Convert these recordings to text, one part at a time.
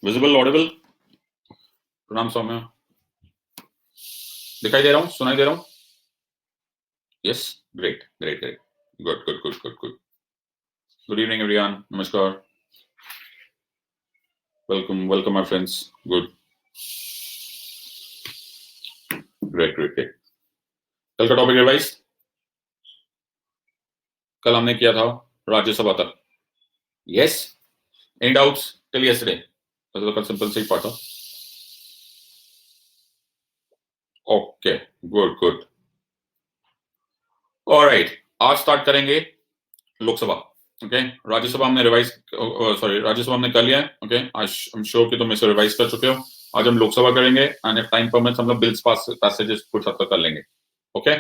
Visible, Audible? प्रणाम सौम्य, दिखाई दे रहा हूँ, सुनाई दे रहा हूँ? Yes, great great great, good good good good good. Good evening everyone, नमस्कार, welcome welcome my friends, good, great great great. कल का टॉपिक रिवाइज. कल हमने किया था राज्यसभा तक. Yes, any doubts till yesterday? तो कल सिंपल से ही पार्ट था. Okay, good good. ऑलराइट, आज स्टार्ट करेंगे लोकसभा. ओके, राज्यसभा हमने रिवाइज, सॉरी राज्यसभा हमने कर लिया है. ओके, आई एम श्योर कि तुम इसे रिवाइज कर चुके हो. आज हम लोकसभा करेंगे एंड इफ टाइम परमिट्स हम लोग बिल्स पैसेजेस कुछ हद तक कर लेंगे. ओके,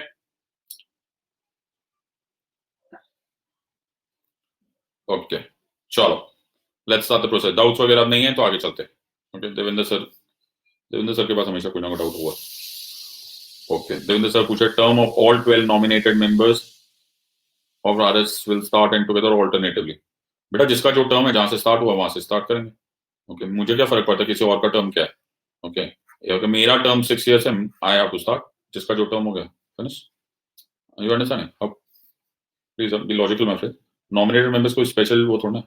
ओके, चलो let's start the process. Doubts वगैरह नहीं है तो आगे चलते. ओके, देवेंद्र सर के पास हमेशा कोई ना कोई डाउट हुआ. ओके, देवेंद्र सर पूछे term of all 12 nominated members of RS will start and together alternatively. बेटा जिसका जो टर्म है जहां से स्टार्ट हुआ वहां से स्टार्ट करेंगे. ओके, मुझे क्या फर्क पड़ता है किसी और का टर्म क्या है. ओके, ओके, मेरा टर्म 6 years है, आई हैव टू स्टार्ट. जिसका जो टर्म हो गया, finish. You understand? How please be logical my friend. Nominated members कोई स्पेशल वो थोड़ा.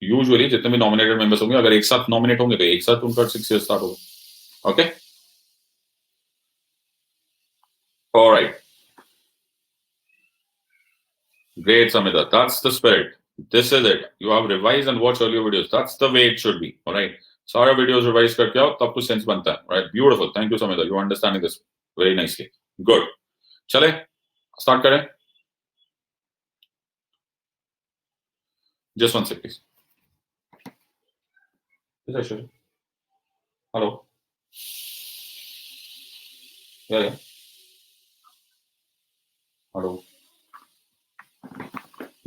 यूजुअली जितने भी नॉमिनेटेड मेंबर्स होंगे अगर एक साथ नॉमिनेट होंगे तो एक साथ उनका 6 years स्टार्ट होगा. Okay, alright, great Samita, that's the spirit. This is it. You have revised and watched earlier videos. That's the way it should be. All right. सारा वीडियोस रिवाइज करके आओ तब कुछ सेंस बनता है. Right, beautiful, thank you Samita, you understanding this very nicely. Good, चले start करें. Just one second please. Hello, yeah hello,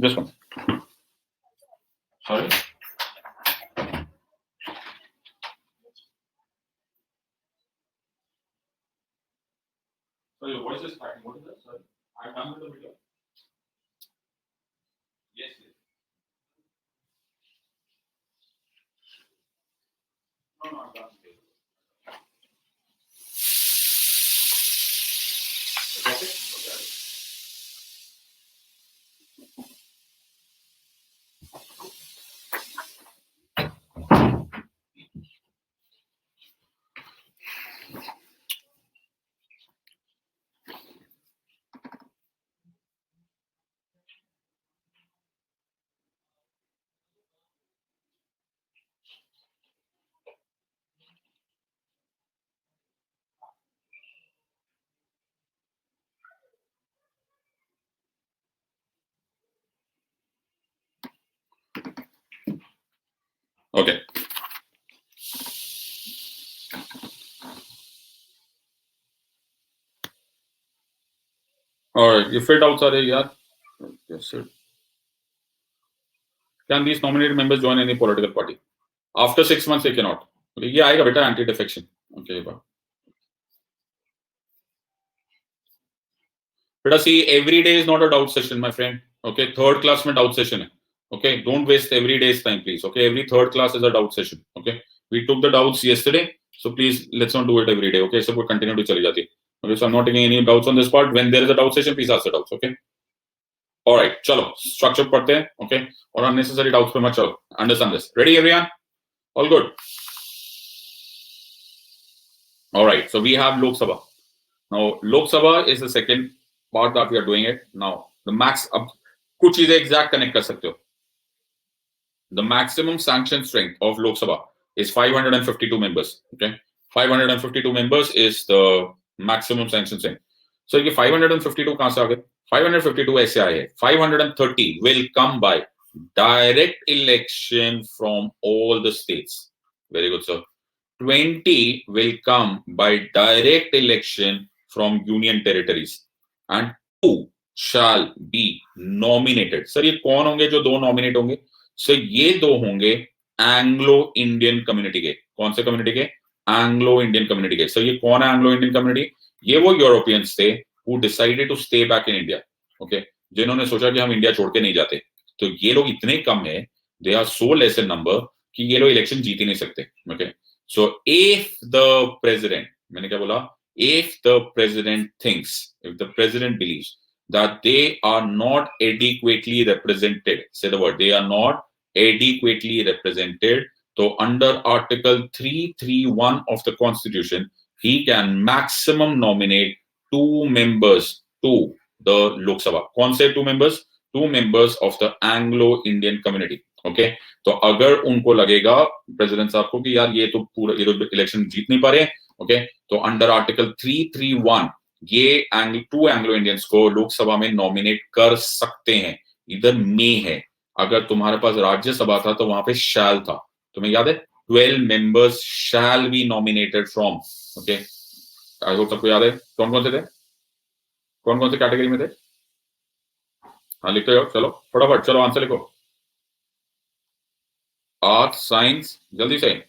just one. Sorry, so your voice is cracking. What is that? Sorry, I'm done with the video. Yes, yes. No, I'm done. Okay. Okay. Okay. All right. You filled out, sorry, yeah. Yes, sir. Can these nominated members join any political party? After 6 months, they cannot. Okay, ये आएगा बेटा anti defection. Okay, बेटा see, every day is not a doubt session, my friend. Okay, third class में doubt session है. Okay, don't waste every day's time, please. Okay, every third class is a doubt session. Okay, we took the doubts yesterday, so please let's not do it every day. Okay, so we continue to चली जाती है. Okay, so I'm not taking any doubts on this part. When there is a doubt session, please ask the doubts. Okay. All right, चलो structure पढ़ते हैं. Okay, और unnecessary doubts पे मत चलो. Understand this? Ready, everyone? All good. All right, so we have Lok Sabha. Now, Lok Sabha is the second part that we are doing it. Now, the max, अब कुछ चीजें exact connect कर सकते हो. The maximum sanction strength of Lok Sabha is 552 members. Okay, 552 members is the maximum sanction strength. So ये 552 कहाँ से आ गए? 552 ऐसे आए हैं. 530 will come by direct election from all the states. Very good, sir. 20 will come by direct election from union territories and 2 shall be nominated. Sir ये कौन होंगे जो 2 नॉमिनेट होंगे? सर ये 2 होंगे एंग्लो इंडियन कम्युनिटी के. कौन से कम्युनिटी के? एंग्लो इंडियन कम्युनिटी के. सर ये कौन है एंग्लो इंडियन कम्युनिटी? ये वो यूरोपियंस थे who decided to stay back in India. Okay, जिन्होंने सोचा कि हम इंडिया छोड़ के नहीं जाते. तो ये लोग इतने कम है, they are so less in number कि ये लोग इलेक्शन जीत ही नहीं सकते. Okay, so if the president, मैंने क्या बोला, if the president thinks, if the president believes that they are not adequately represented, say the word, they are not adequately represented, so under article 331 of the constitution he can maximum nominate 2 members to the Lok Sabha. कौन से 2 members? 2 members of the Anglo Indian community. Okay, तो अगर उनको लगेगा president साहब को कि यार ये तो पूरा ये तो इलेक्शन जीत नहीं पा रहे, ओके, तो अंडर आर्टिकल 331 ये 2 एंग्लो इंडियंस को लोकसभा में नॉमिनेट कर सकते हैं. इधर में है, अगर तुम्हारे पास राज्यसभा था तो वहां पे शैल था. तुम्हें याद है 12 members shall be nominated from. Okay, I hope सबको याद है कौन कौन से थे, कौन कौन से कैटेगरी में थे. हाँ लिखते जाओ, चलो फटाफट, चलो आंसर लिखो. आर्ट, साइंस, जल्दी से.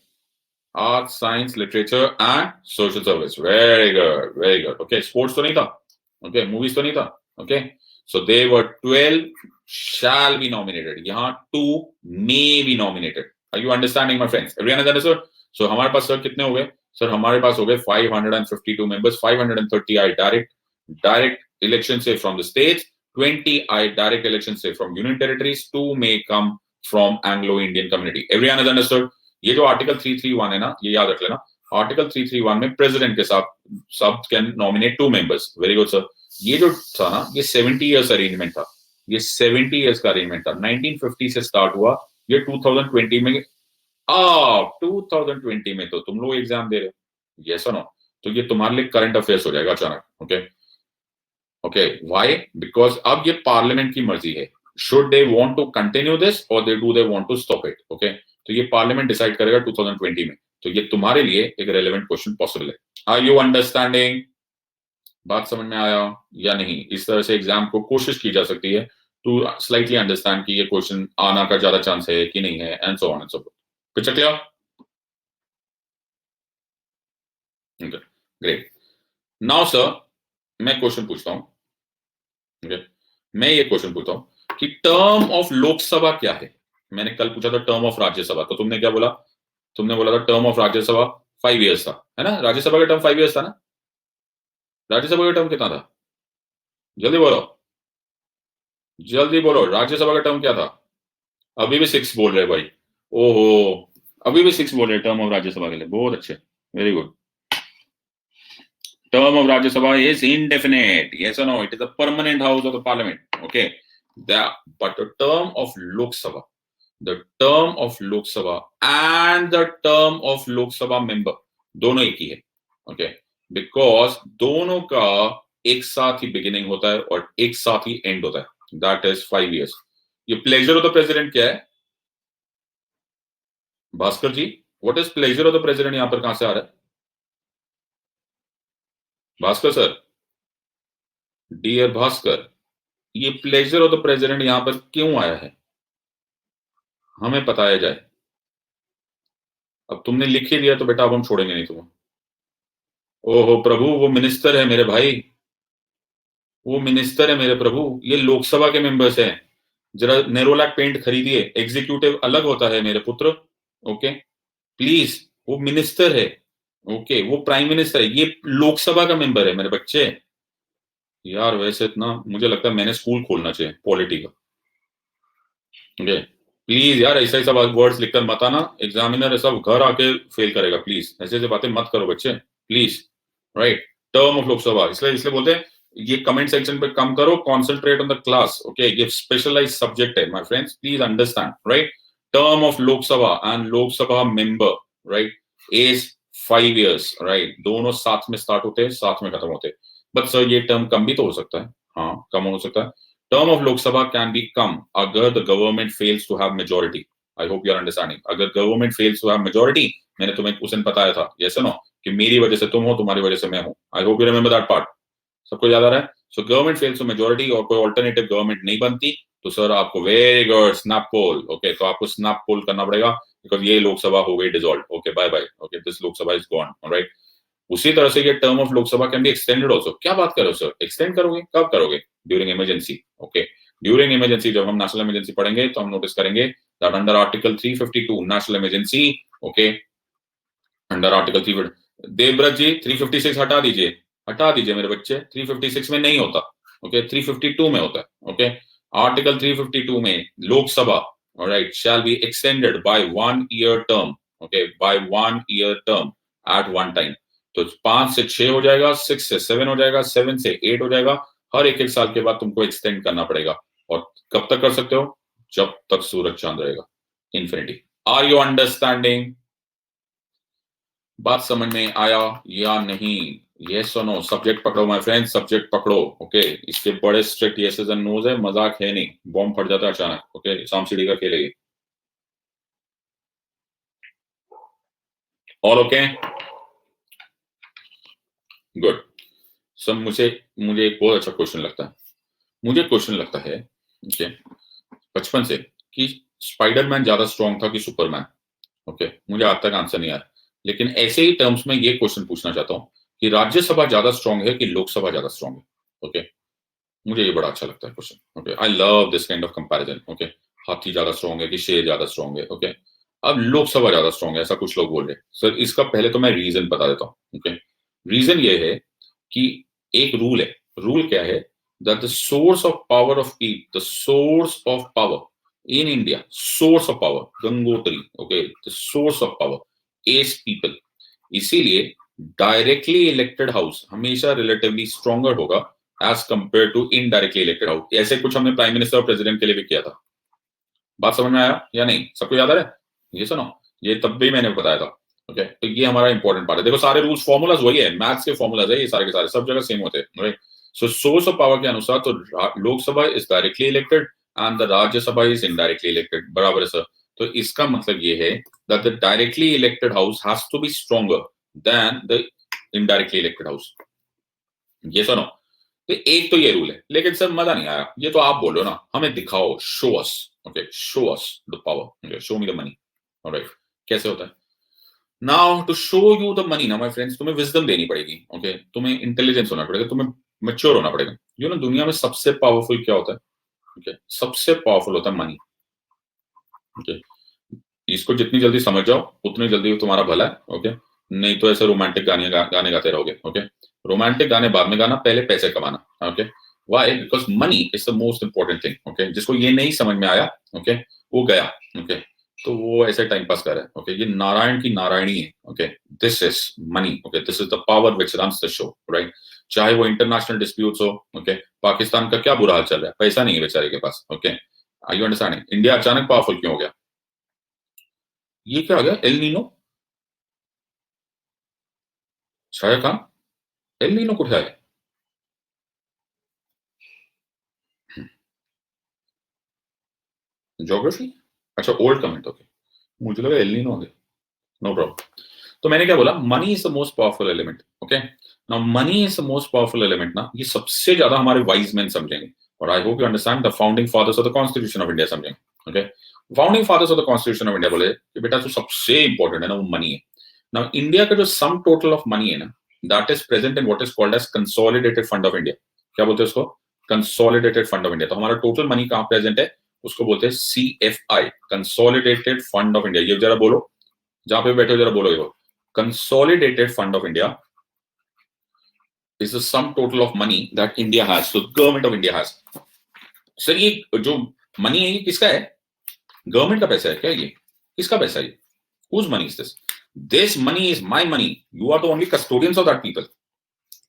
Art, science, literature and social service. Very good, very good. Okay, sports तो नहीं था. Okay, movies तो नहीं था. Okay, so they were 12 shall be nominated. यहाँ 2 may be nominated. Are you understanding, my friends? Everyone has understood? So हमारे पास sir कितने हो गए? सर हमारे पास हो गए 552 members. 530 आए direct election से from the states. 20 आए direct election से from union territories. 2 may come from Anglo-Indian community. Everyone has understood? ये जो आर्टिकल 331 है ना, ये याद रख लेना. आर्टिकल 331 में प्रेसिडेंट के साथ सब can nominate 2 members. Very good sir. ये जो था ना, ये 70 इयर्स अरेंजमेंट था. ये 70 इयर्स का अरेंजमेंट था. 1950 से स्टार्ट हुआ. ये 2020 में 2020 में तो तुम लोग एग्जाम दे रहे हो. यस और नो? तो ये तुम्हारे लिए करंट अफेयर्स हो जाएगा अचानक. Okay okay, why? बिकॉज अब ये पार्लियामेंट की मर्जी है. Should they want to continue this or they want to stop it. Okay, तो ये पार्लियामेंट डिसाइड करेगा 2020 में. तो ये तुम्हारे लिए एक रेलेवेंट क्वेश्चन पॉसिबल है. Are you understanding? बात समझ में आया या नहीं? इस तरह से एग्जाम को कोशिश की जा सकती है टू स्लाइटली अंडरस्टैंड कि ये क्वेश्चन आना का ज्यादा चांस है कि नहीं है, and so on and so fourth. Picture clear? Great. Now sir मैं क्वेश्चन पूछता हूं. मैं ये क्वेश्चन पूछता हूं कि टर्म ऑफ लोकसभा क्या है. मैंने कल पूछा था टर्म ऑफ राज्यसभा, तो तुमने क्या बोला? तुमने बोला था टर्म ऑफ राज्यसभा 5 इयर्स था, है ना? राज्यसभा का टर्म 5 इयर्स था ना? राज्यसभा का टर्म कितना था? जल्दी बोलो, जल्दी बोलो. राज्यसभा का टर्म क्या था? अभी भी 6 बोल रहे भाई. ओहो, अभी भी 6 बोल रहे टर्म ऑफ राज्यसभा के लिए. बहुत अच्छे, very good. Term of Rajya Sabha is indefinite. Yes or no? It is a permanent house of the parliament. Okay. But the term of Lok Sabha, the term of Lok Sabha and the term of Lok Sabha member दोनों एक ही है. Okay. Because दोनों का एक साथ ही beginning होता है और एक साथ ही end होता है. That is 5 years. ये pleasure of the president क्या है? भास्कर जी, what is pleasure of the president यहाँ पर कहां से आ रहा है? भास्कर सर, डियर भास्कर, ये प्लेजर ऑफ द प्रेसिडेंट यहां पर क्यों आया है? हमें बताया जाए. अब तुमने लिख ही दिया तो बेटा अब हम छोड़ेंगे नहीं तुम्हें. ओहो प्रभु, वो मिनिस्टर है मेरे भाई, वो मिनिस्टर है मेरे प्रभु. ये लोकसभा के मेंबर्स हैं. जरा नेरोलैक पेंट खरीदिए. एग्जीक्यूटिव अलग होता है मेरे पुत्र. ओके प्लीज, वो मिनिस्टर है. ओके, वो प्राइम मिनिस्टर है. ये लोकसभा का मेंबर है मेरे बच्चे. यार वैसे इतना मुझे लगता है मैंने स्कूल खोलना चाहिए पॉलिटी का. ओके प्लीज यार, ऐसा ऐसा वर्ड्स लिखकर मत आना. एग्जामिनर सब घर आके फेल करेगा. प्लीज ऐसे ऐसे बातें मत करो बच्चे, please. Right, term of Lok Sabha इसलिए बोलते हैं ये कमेंट सेक्शन पे कम करो. Concentrate on the class. Okay, ये स्पेशलाइज सब्जेक्ट है my friends, please understand. Right, term of Lok Sabha and Lok Sabha member right is 5 years. Right, दोनों साथ में स्टार्ट होते हैं, साथ में खत्म होते हैं. बट सर ये टर्म कम भी तो हो सकता है. हाँ, कम हो सकता है. Term of Lok Sabha can be come अगर the government fails to have majority. I hope you are understanding. अगर government fails to have majority, मैंने तुम्हें उस दिन बताया था, yes or no, कि मेरी वजह से तुम हो, तुम्हारी वजह से मैं हूं. I hope you remember that part. सबको याद आ रहा है? So government fails to majority और कोई alternative government नहीं बनती, तो सर आपको very good snap poll. Okay, तो आपको snap poll करना पड़ेगा because ये लोकसभा हो गई dissolved. Okay, bye bye. Okay, this Lok Sabha is gone. Alright. उसी तरह से ये term of Lok Sabha can be extended also. क्या बात करो सर, एक्सटेंड करोगे? कब करोगे? During emergency. Okay, during emergency, जब हम नेशनल इमरजेंसी पढ़ेंगे तो हम नोटिस करेंगे that under article 352 national emergency, okay, under article 3, Devvrat ji 356 हटा दीजिए मेरे बच्चे, 356 में नहीं होता, ओके, 352 में होता है, ओके। आर्टिकल 352 में Lok Sabha, alright, shall be extended by 1 year term, okay, by 1 year term at one time. तो 5 से 6 हो जाएगा, 6 से 7 हो जाएगा, 7 से 8 हो जाएगा, हर एक साल के बाद तुमको एक्सटेंड करना पड़ेगा। और कब तक कर सकते हो? जब तक सूरज चांद रहेगा, इन्फिनिटी। Are you understanding? बात समझ में आया या नहीं? यस और नो? सब्जेक्ट पकड़ो माय फ्रेंड, सब्जेक्ट पकड़ो, ओके। इसके बड़े स्ट्रिक्ट येसेस एंड नोज है, मजाक है नहीं, बॉम्ब फट जाता है अचानक, ओके। शाम सीढ़ी का खेलेगी। All okay? गुड। सब मुझे मुझे एक बहुत अच्छा क्वेश्चन लगता है, मुझे क्वेश्चन लगता है, ओके, बचपन से, कि स्पाइडरमैन ज्यादा स्ट्रॉन्ग था कि सुपरमैन, ओके। मुझे आज तक आंसर नहीं आ रहा, लेकिन ऐसे ही टर्म्स में ये क्वेश्चन पूछना चाहता हूँ कि राज्यसभा ज्यादा स्ट्रॉन्ग है कि लोकसभा ज्यादा स्ट्रॉन्ग है, ओके। मुझे ये बड़ा अच्छा लगता है question, okay. I love this kind of comparison, okay. हाथी ज्यादा स्ट्रॉन्ग है कि शेर ज्यादा स्ट्रॉन्ग है, ओके। अब लोकसभा ज्यादा स्ट्रॉन्ग है ऐसा कुछ लोग बोल रहे हैं। सर इसका पहले तो मैं रीजन बता देता हूँ, ओके। रीजन ये है कि एक रूल है, रूल क्या है, that the source of power of the source of power in India, source of power, Gangotri, okay, the source of power is people. इसीलिए डायरेक्टली इलेक्टेड हाउस हमेशा रिलेटिवली स्ट्रॉन्गर होगा as compared to indirectly elected house. ऐसे कुछ हमने prime minister और president के लिए भी किया था। बात समझ में आया या नहीं? सबको याद आ रहा है? ये सुनो, ये तब भी मैंने बताया था, ओके। तो ये हमारा इंपॉर्टेंट पार्ट है। देखो सारे रूल्स फॉर्मूलाज वही है, मैथ्स के फॉर्मूलाज है ये सारे के सारे, सब जगह सेम होते हैं, right. So source of power के अनुसार तो Lok Sabha is directly elected and the Rajya Sabha is indirectly elected, बराबर है सर। तो इसका मतलब ये है that the directly elected house has to be stronger than the indirectly elected house. ये सुनो, तो एक तो ये रूल है, लेकिन सर मजा नहीं आया, ये तो आप बोलो ना, हमें दिखाओ, show us, okay, show us the power, okay, show me the money, alright. कैसे होता है? Now to show you the money ना माय फ्रेंड्स, तुम्हें विजडम देनी पड़ेगी, ओके, तुम्हें इंटेलिजेंस होना पड़ेगा, तुम्हें मैच्योर होना पड़ेगा। यू नो दुनिया में सबसे पावरफुल क्या होता है? ओके, सबसे पावरफुल होता है मनी, ओके। इसको जितनी जल्दी समझ जाओ उतनी जल्दी तुम्हारा भला है, ओके। नहीं तो ऐसे रोमांटिक गाने गाते रहोगे, ओके। रोमांटिक गाने बाद में गाना, पहले पैसे कमाना, okay. Why? Because money is the most important thing, okay. जिसको ये नहीं समझ में आया, ओके, वो गया, ओके, तो वो ऐसे टाइम पास कर रहा है, ओके। ये नारायण की नारायणी है, okay. This is money, okay, this is the power which runs the show, right. चाहे वो इंटरनेशनल डिस्प्यूट्स हो, ओके। पाकिस्तान का क्या बुरा हाल चल रहा है, पैसा नहीं है बेचारे के पास, okay. I you understanding? India अचानक पावरफुल क्यों हो गया? ये क्या हो गया? El Nino? शायद खान, एल नीनो कुठे आहे? ज्योग्राफी? अच्छा, ओल्ड कमेंट, ओके। मुझे लगा एल नीनो हो गया। No problem. तो मैंने क्या बोला? Money is the most powerful element, okay. Now money is the most powerful element ना, ये सबसे ज्यादा हमारे वाइज मैन समझेंगे, और I hope you understand the founding fathers of the constitution of India समझेंगे, okay. Founding fathers of the constitution of India बोले कि बेटा जो सबसे इंपॉर्टेंट है ना वो मनी है। नाउ इंडिया का जो सम टोटल ऑफ मनी है ना, that is present in what is called as consolidated fund of India. क्या बोलते हैं उसको? Consolidated fund of India. तो हमारा टोटल मनी कहां प्रेजेंट है? उसको बोलते हैं CFI, consolidated fund of India. ये जरा बोलो, जहां पे बैठे हो जरा बोलो, ये consolidated fund of India is the sum total of money that India has, so government of India has. Sir ये जो मनी है ये किसका है? गवर्नमेंट का पैसा है क्या? ये किसका पैसा है? whose money is this? This money is my money. You are the only custodians of that people,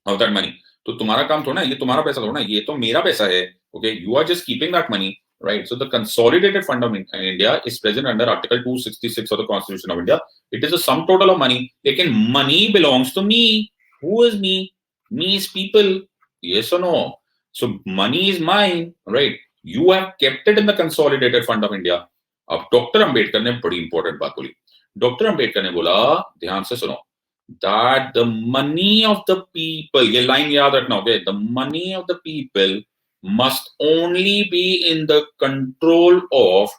of that money. तो तुम्हारा काम थोड़ा ना, ये तुम्हारा पैसा थोड़ा ना, ये तो मेरा पैसा है, okay? You are just keeping that money, right? So the consolidated fund of India is present under Article 266 of the Constitution of India. It is a sum total of money. लेकिन money belongs to me. Who is me? Me is people. Yes or no? So money is mine, right? You have kept it in the consolidated fund of India. अब doctor Ambedkar ने बड़ी important बात बोली। Doctor Ambedkar ने बोला, ध्यान से सुनो, that the money of the people, ये लाइन याद रखना, okay, the money of the people must only be in the control of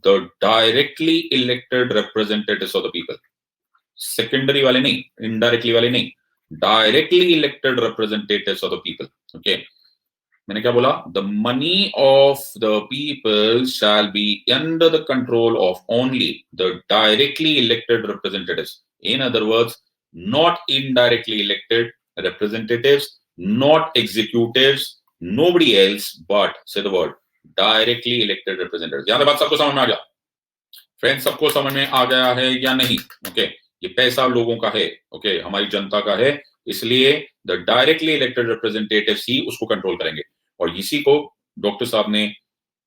the directly elected representatives of the people. Secondary वाले नहीं, इनडायरेक्टली वाले नहीं, directly elected representatives of the people, okay. मैंने क्या बोला? The money of the people shall be under the control of only the directly elected representatives. In other words, not indirectly elected representatives, not executives, nobody else but, say the word, directly elected representatives. यहां पे बात सबको समझ में आ गया? Friends, सबको समझ में आ गया है या नहीं? ओके, ये पैसा लोगों का है, ओके, हमारी जनता का है, इसलिए द डायरेक्टली इलेक्टेड रिप्रेजेंटेटिव्स ही उसको कंट्रोल करेंगे. और इसी को डॉक्टर साहब ने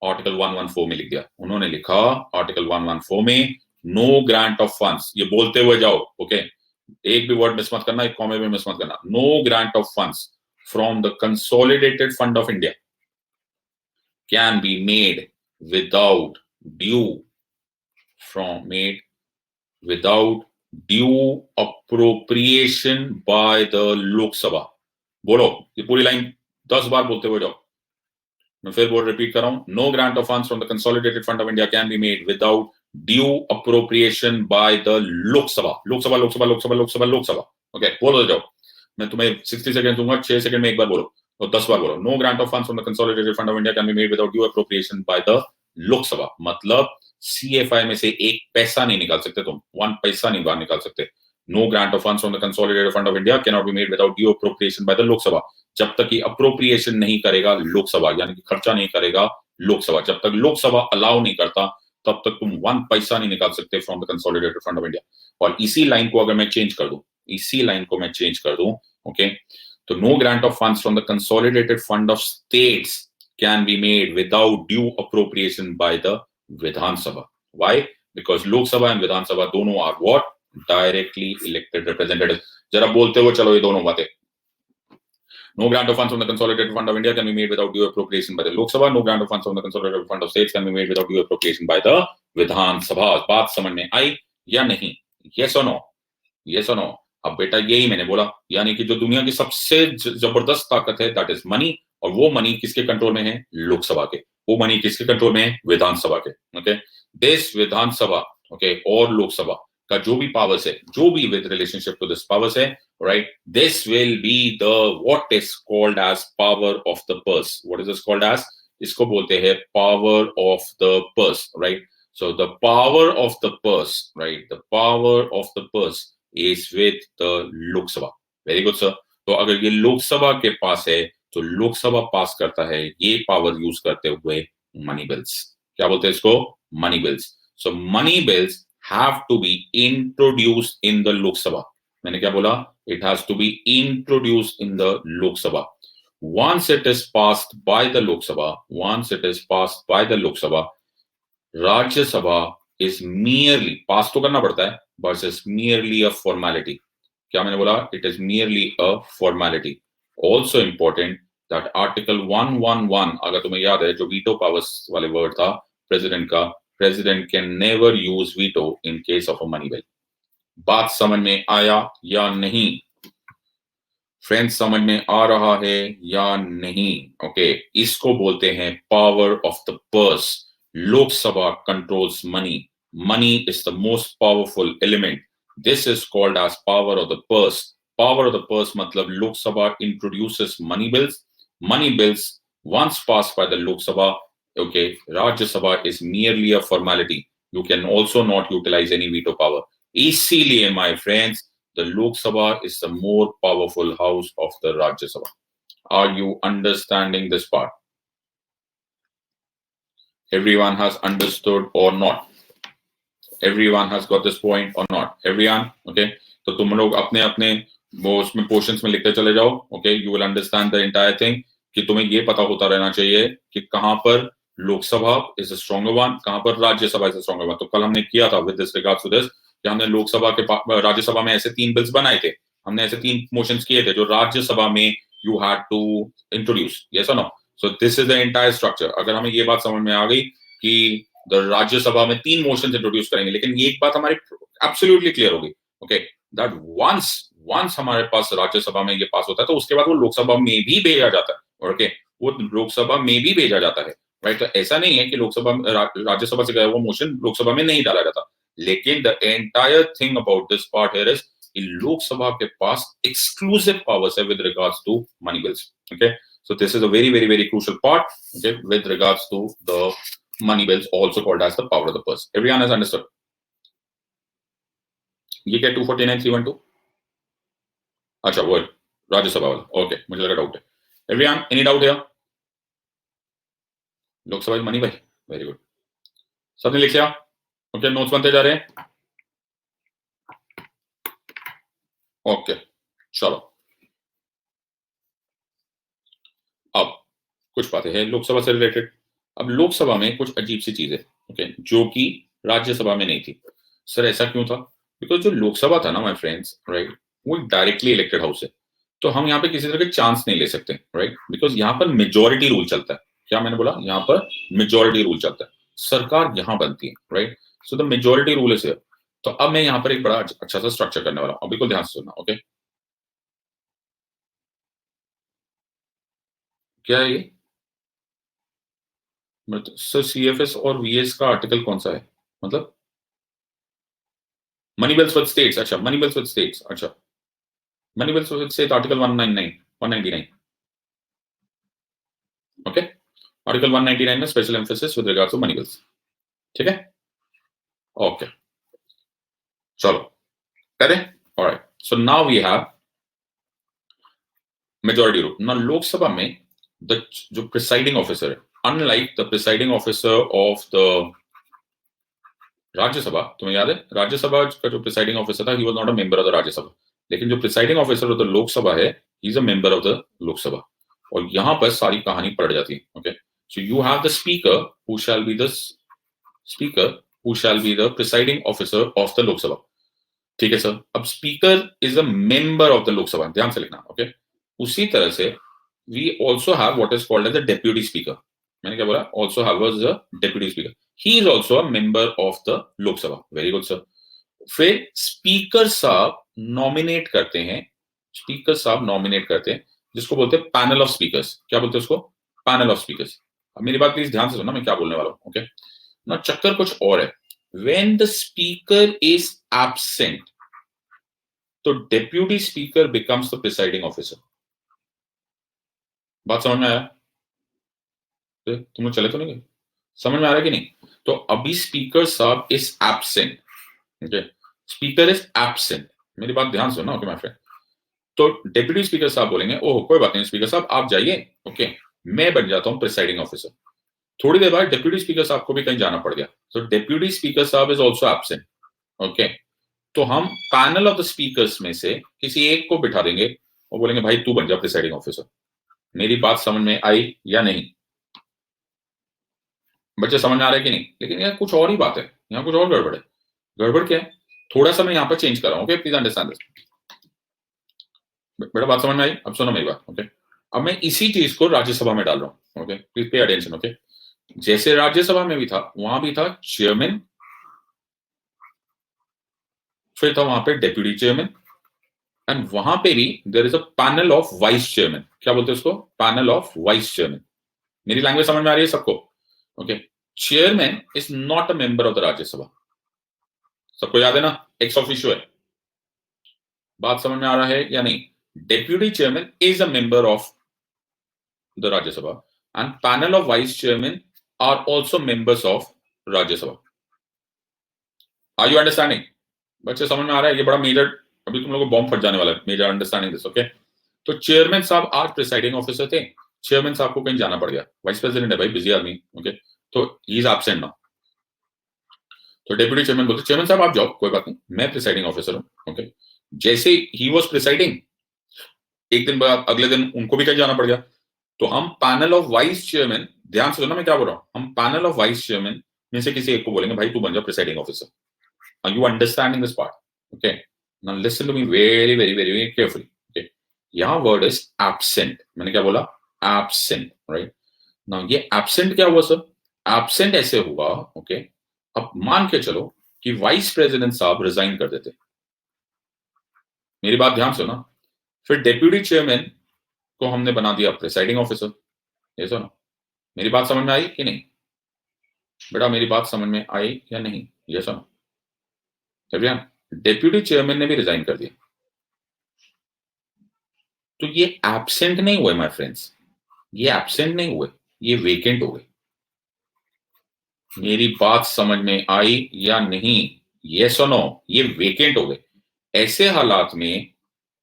आर्टिकल 114 में लिख दिया. उन्होंने लिखा आर्टिकल 114 में, नो ग्रांट ऑफ फंड्स. ये बोलते हुए जाओ, ओके, एक भी वर्ड मिस मत करना, एक कॉमे भी मिस मत करना. No grant of funds from the consolidated fund of India can be made without due without due appropriation by the Lok Sabha. बोलो, ये पूरी लाइन 10 बार बोलते हुए जाओ. मैं फिर बोल रिपीट कर रहा हूं. No grant of funds from the consolidated fund of India can be made without due appropriation by the Lok Sabha. Lok Sabha Lok Sabha Lok Sabha Lok Sabha Lok Sabha. Okay, बोलो जाओ. मैं तुम्हें 60 सेकंड दूंगा, 6 सेकंड में एक बार बोलो और 10 बार बोलो. No grant of funds from the consolidated fund of India can be made without due appropriation by the Lok Sabha. मतलब CFI में से एक पैसा नहीं निकाल सकते तुम, 1 पैसा नहीं बाहर निकाल सकते. No grant of funds from the consolidated fund of India can not be made without due appropriation by the Lok Sabha. जब तक कि अप्रोप्रिएशन नहीं करेगा लोकसभा, यानी कि खर्चा नहीं करेगा लोकसभा, जब तक लोकसभा अलाउ नहीं करता, तब तक तुम 1 पैसा नहीं निकाल सकते from the consolidated fund of India. और इसी लाइन को अगर मैं चेंज कर दूं, इसी लाइन को मैं चेंज कर दूं, ओके, तो no grant of funds from the consolidated fund of states can be made without due appropriation by the Vidhan Sabha. Why? Because Lok Sabha and Vidhan Sabha दोनों are what? Directly elected representatives. जरा बोलते हुए चलो ये दोनों बातें. No grant of funds from the consolidated fund of India can be made without due appropriation by the Lok Sabha. No grant of funds from the consolidated fund of states can be made without due appropriation by the Vidhan Sabha. बात समझ में आई या नहीं? Yes or no? Yes or no? अब बेटा यही मैंने बोला, यानी कि जो दुनिया की सबसे जबरदस्त ताकत है, that is money, और वो मनी किसके कंट्रोल में है? लोकसभा के. वो मनी किसके कंट्रोल में है? विधानसभा के. ओके, देश विधानसभा, ओके, और लोकसभा का जो भी पावर्स है, जो भी with relationship to this powers है, right, this will be the what is called as power of the purse. What is this called as? इसको बोलते हैं power of the purse, right. So the power of the purse, right, the power of the purse is with the Lok Sabha. Very good sir. तो अगर ये लोकसभा के पास है तो लोकसभा पास करता है ये पावर यूज करते हुए मनी बिल्स. क्या बोलते हैं इसको? Money bills. So money bills have to be introduced in the Lok Sabha. मैंने क्या बोला? It has to be introduced in the Lok Sabha. once it is passed by the Lok Sabha, once it is passed by the Lok Sabha, राज्य सभा is merely, पास तो करना पड़ता है, but is merely a formality. क्या मैंने बोला? It is merely a formality. Also important that Article 111, अगर तुम्हें याद है, जो वीटो पावर्स वाले वर्ड था प्रेसिडेंट का, president can never use veto in case of a money bill. बात समझ में आया या नहीं? फ्रेंड्स, समझ में आ रहा है या नहीं? ओके, इसको बोलते हैं power of the purse. Lok Sabha controls money. Money is the most powerful element. This is called as power of the purse. Power of the purse मतलब Lok Sabha introduces money bills. Money bills once passed by the Lok Sabha, okay, Rajya Sabha is merely a formality. You can also not utilize any veto power. इसीलिए my friends, the Lok Sabha is the more powerful house of the Rajya Sabha. Are you understanding this part? Everyone has understood or not? Everyone has got this point or not? Everyone, okay? तो तुम लोग अपने अपने वो उसमें portions में लिखते चले जाओ. Okay, you will understand the entire thing कि तुम्हें ये पता होता रहना चाहिए कि कहां पर Lok Sabha is a stronger one, कहां पर Rajya Sabha is a stronger one. तो कल हमने किया था with this regards to this कि हमने लोकसभा के राज्यसभा में ऐसे 3 बिल्स बनाए थे. हमने ऐसे 3 मोशंस किए थे जो राज्यसभा में you had to introduce. Yes और no? So this is the entire structure. अगर हमें ये बात समझ में आ गई कि द राज्यसभा में 3 मोशंस इंट्रोड्यूस करेंगे, लेकिन ये एक बात हमारी एब्सोल्युटली क्लियर होगी, ओके, दैट वंस हमारे पास राज्यसभा में ये पास होता है तो उसके बाद वो लोकसभा में भी भेजा जाता है. ओके, वो लोकसभा में भी भेजा जाता है, राइट. तो ऐसा नहीं है कि लोकसभा राज्यसभा से गया वो मोशन लोकसभा में नहीं डाला जाता. लेकिन the entire thing about this part here is कि लोकसभा के पास एक्सक्लूसिव पावर्स है with regards to money bills. Okay, So this is a very, very, very crucial part, okay, with regards to the money bills, also called as the power of the purse. Everyone has understood? ये क्या 249 312? अच्छा वो राज्यसभा वाला, okay, मुझे लगा doubt है. Everyone, any doubt here? Lok Sabha money भाई, very good. सबने लिख लिया? ओके, नोट्स बनते जा रहे हैं. ओके, चलो. अब कुछ बातें हैं लोकसभा से रिलेटेड. अब लोकसभा में कुछ अजीब सी चीजें, ओके, जो कि राज्यसभा में नहीं थी. सर ऐसा क्यों था? बिकॉज जो लोकसभा था ना माय फ्रेंड्स, राइट, वो डायरेक्टली इलेक्टेड हाउस है. तो हम यहाँ पे किसी तरह के चांस नहीं ले सकते, राइट, बिकॉज यहाँ पर मेजोरिटी रूल चलता है. क्या मैंने बोला? यहाँ पर मेजोरिटी रूल चलता है, सरकार यहाँ बनती है, right. So the majority rule is here. तो अब मैं यहाँ पर एक बड़ा अच्छा सा स्ट्रक्चर करने वाला हूँ, बिल्कुल ध्यान से सुनना, ओके. क्या है ये? मतलब सर सीएफएस और वीएस का आर्टिकल कौन सा है? मतलब मनी बिल्स विद स्टेट्स. अच्छा, मनी बिल्स विद स्टेट्स. अच्छा, money bills with state article 199 199. Okay, article 199 में special emphasis with regards to money bills. ठीक है, ओके, चलो करें. Alright, so now we have majority rule. Now Lok Sabha में the जो presiding officer है, unlike the presiding officer of the Rajya Sabha, तुम्हें याद है राज्यसभा का जो प्रिसाइडिंग ऑफिसर था, he was not a member of the Rajya Sabha. लेकिन जो presiding officer of the Lok Sabha है, he is a member of the Lok Sabha. और यहां पर सारी कहानी पलट जाती है. Okay, so you have the speaker who shall be the speaker who shall be the presiding officer of the Lok Sabha. ठीक है सर. अब speaker is a member of the Lok Sabha, ध्यान से लिखना, ओके. उसी तरह से we also have what is called as the deputy speaker. मैंने क्या बोला? Also have as a deputy speaker. He is also a member of the Lok Sabha. Very good sir. फिर स्पीकर साहब नॉमिनेट करते हैं, स्पीकर साहब नॉमिनेट करते हैं, जिसको बोलते हैं पैनल ऑफ स्पीकर्स. क्या बोलते हैं उसको? Panel of speakers. अब मेरी बात प्लीज ध्यान से सुनना, मैं क्या बोलने वाला हूं, ओके. ना चक्कर कुछ और है. When the speaker is absent, तो deputy speaker becomes the presiding officer. बात समझ में आया? तुम लोग चले तो नहीं गए? समझ में आ रहा है कि नहीं? तो अभी स्पीकर साहब is absent, okay, speaker is absent. मेरी बात ध्यान सुनना, ओके माय फ्रेंड. तो डेप्यूटी स्पीकर साहब बोलेंगे, ओह कोई बात नहीं स्पीकर साहब, आप जाइए, ओके, मैं बन जाता हूं प्रिसाइडिंग ऑफिसर. थोड़ी देर बाद डेप्यूटी स्पीकर साहब को भी कहीं जाना पड़ गया, तो डेप्यूटी स्पीकर साहब इज ऑल्सो एब्सेंट, ओके. तो हम पैनल ऑफ द स्पीकर्स में से किसी एक को बिठा देंगे और बोलेंगे भाई तू बन जा प्रिसाइडिंग ऑफिसर. मेरी बात समझ में आई या नहीं? बच्चे समझ में आ रहा है कि नहीं? लेकिन यार कुछ और ही बात है, यहाँ कुछ और गड़बड़ है. गड़बड़ क्या है? थोड़ा सा मैं यहाँ पर चेंज कर रहा हूँ, ओके, प्लीज अंडरस्टैंड दिस. बेटा बात समझ में आई? अब सुनो मेरी बात, ओके. अब मैं इसी चीज को राज्यसभा में डाल रहा हूँ, okay, please pay attention, okay. जैसे राज्यसभा में भी था, वहां भी था चेयरमैन, फिर था वहां पे डेप्यूटी चेयरमैन, एंड वहां पे भी there is a panel of vice chairman. क्या बोलते हैं उसको? Panel of vice chairman. मेरी लैंग्वेज समझ में आ रही है सबको? Okay. Chairman is not a member of the Rajya Sabha. सबको याद है ना? एक्स ऑफिशियो है. बात समझ में आ रहा है या नहीं? Deputy chairman is a member of the Rajya Sabha and panel of vice chairman are also members of Rajya Sabha. Are you understanding? बच्चे समझ में आ रहा है? ये बड़ा मेजर, अभी तुम लोगों को बॉम्ब फट जाने वाला है. Major understanding this, okay. तो चेयरमैन साहब आज प्रिसाइडिंग ऑफिसर थे, चेयरमैन साहब को कहीं जाना पड़ गया, वाइस प्रेसिडेंट है भाई, बिजी आदमी, ओके. तो ही इज एब्सेंट नाउ. तो डेप्यूटी चेयरमैन बोलते चेयरमैन साहब आप जाओ, कोई बात नहीं, मैं प्रिसाइडिंग ऑफिसर हूं, ओके. जैसे ही वाज प्रिसाइडिंग, एक दिन बाद अगले दिन उनको भी कहीं जाना पड़ गया. तो हम पैनल ऑफ वाइस चेयरमैन, ध्यान से सुनना मैं क्या बोल रहा हूं, हम पैनल ऑफ वाइस चेयरमैन में से किसी एक को बोलेंगे भाई तू बन जा presiding officer. Are you understanding this part? Okay, now listen to me very very very very carefully, okay. यहाँ वर्ड इज एब्सेंट. मैंने क्या बोला? Absent, right. नाउ ये एब्सेंट क्या हुआ सर? एब्सेंट ऐसे हुआ, ओके. अब मान के चलो कि वाइस प्रेसिडेंट साहब रिजाइन कर देते. मेरी बात ध्यान से ना. फिर डेप्यूटी चेयरमैन को हमने बना दिया प्रिसाइडिंग ऑफिसर. ये सुनो, मेरी बात समझ में आई कि नहीं? बेटा मेरी बात समझ में आई या नहीं? ये सुनो एवरीवन, डेप्यूटी चेयरमैन ने भी रिजाइन कर दिया, तो ये एब्सेंट नहीं हुए माय फ्रेंड्स. ये एब्सेंट नहीं हुए, ये वेकेंट हो गए। मेरी बात समझ में आई या नहीं? यस और नो? ये वेकेंट हो गए। ऐसे हालात में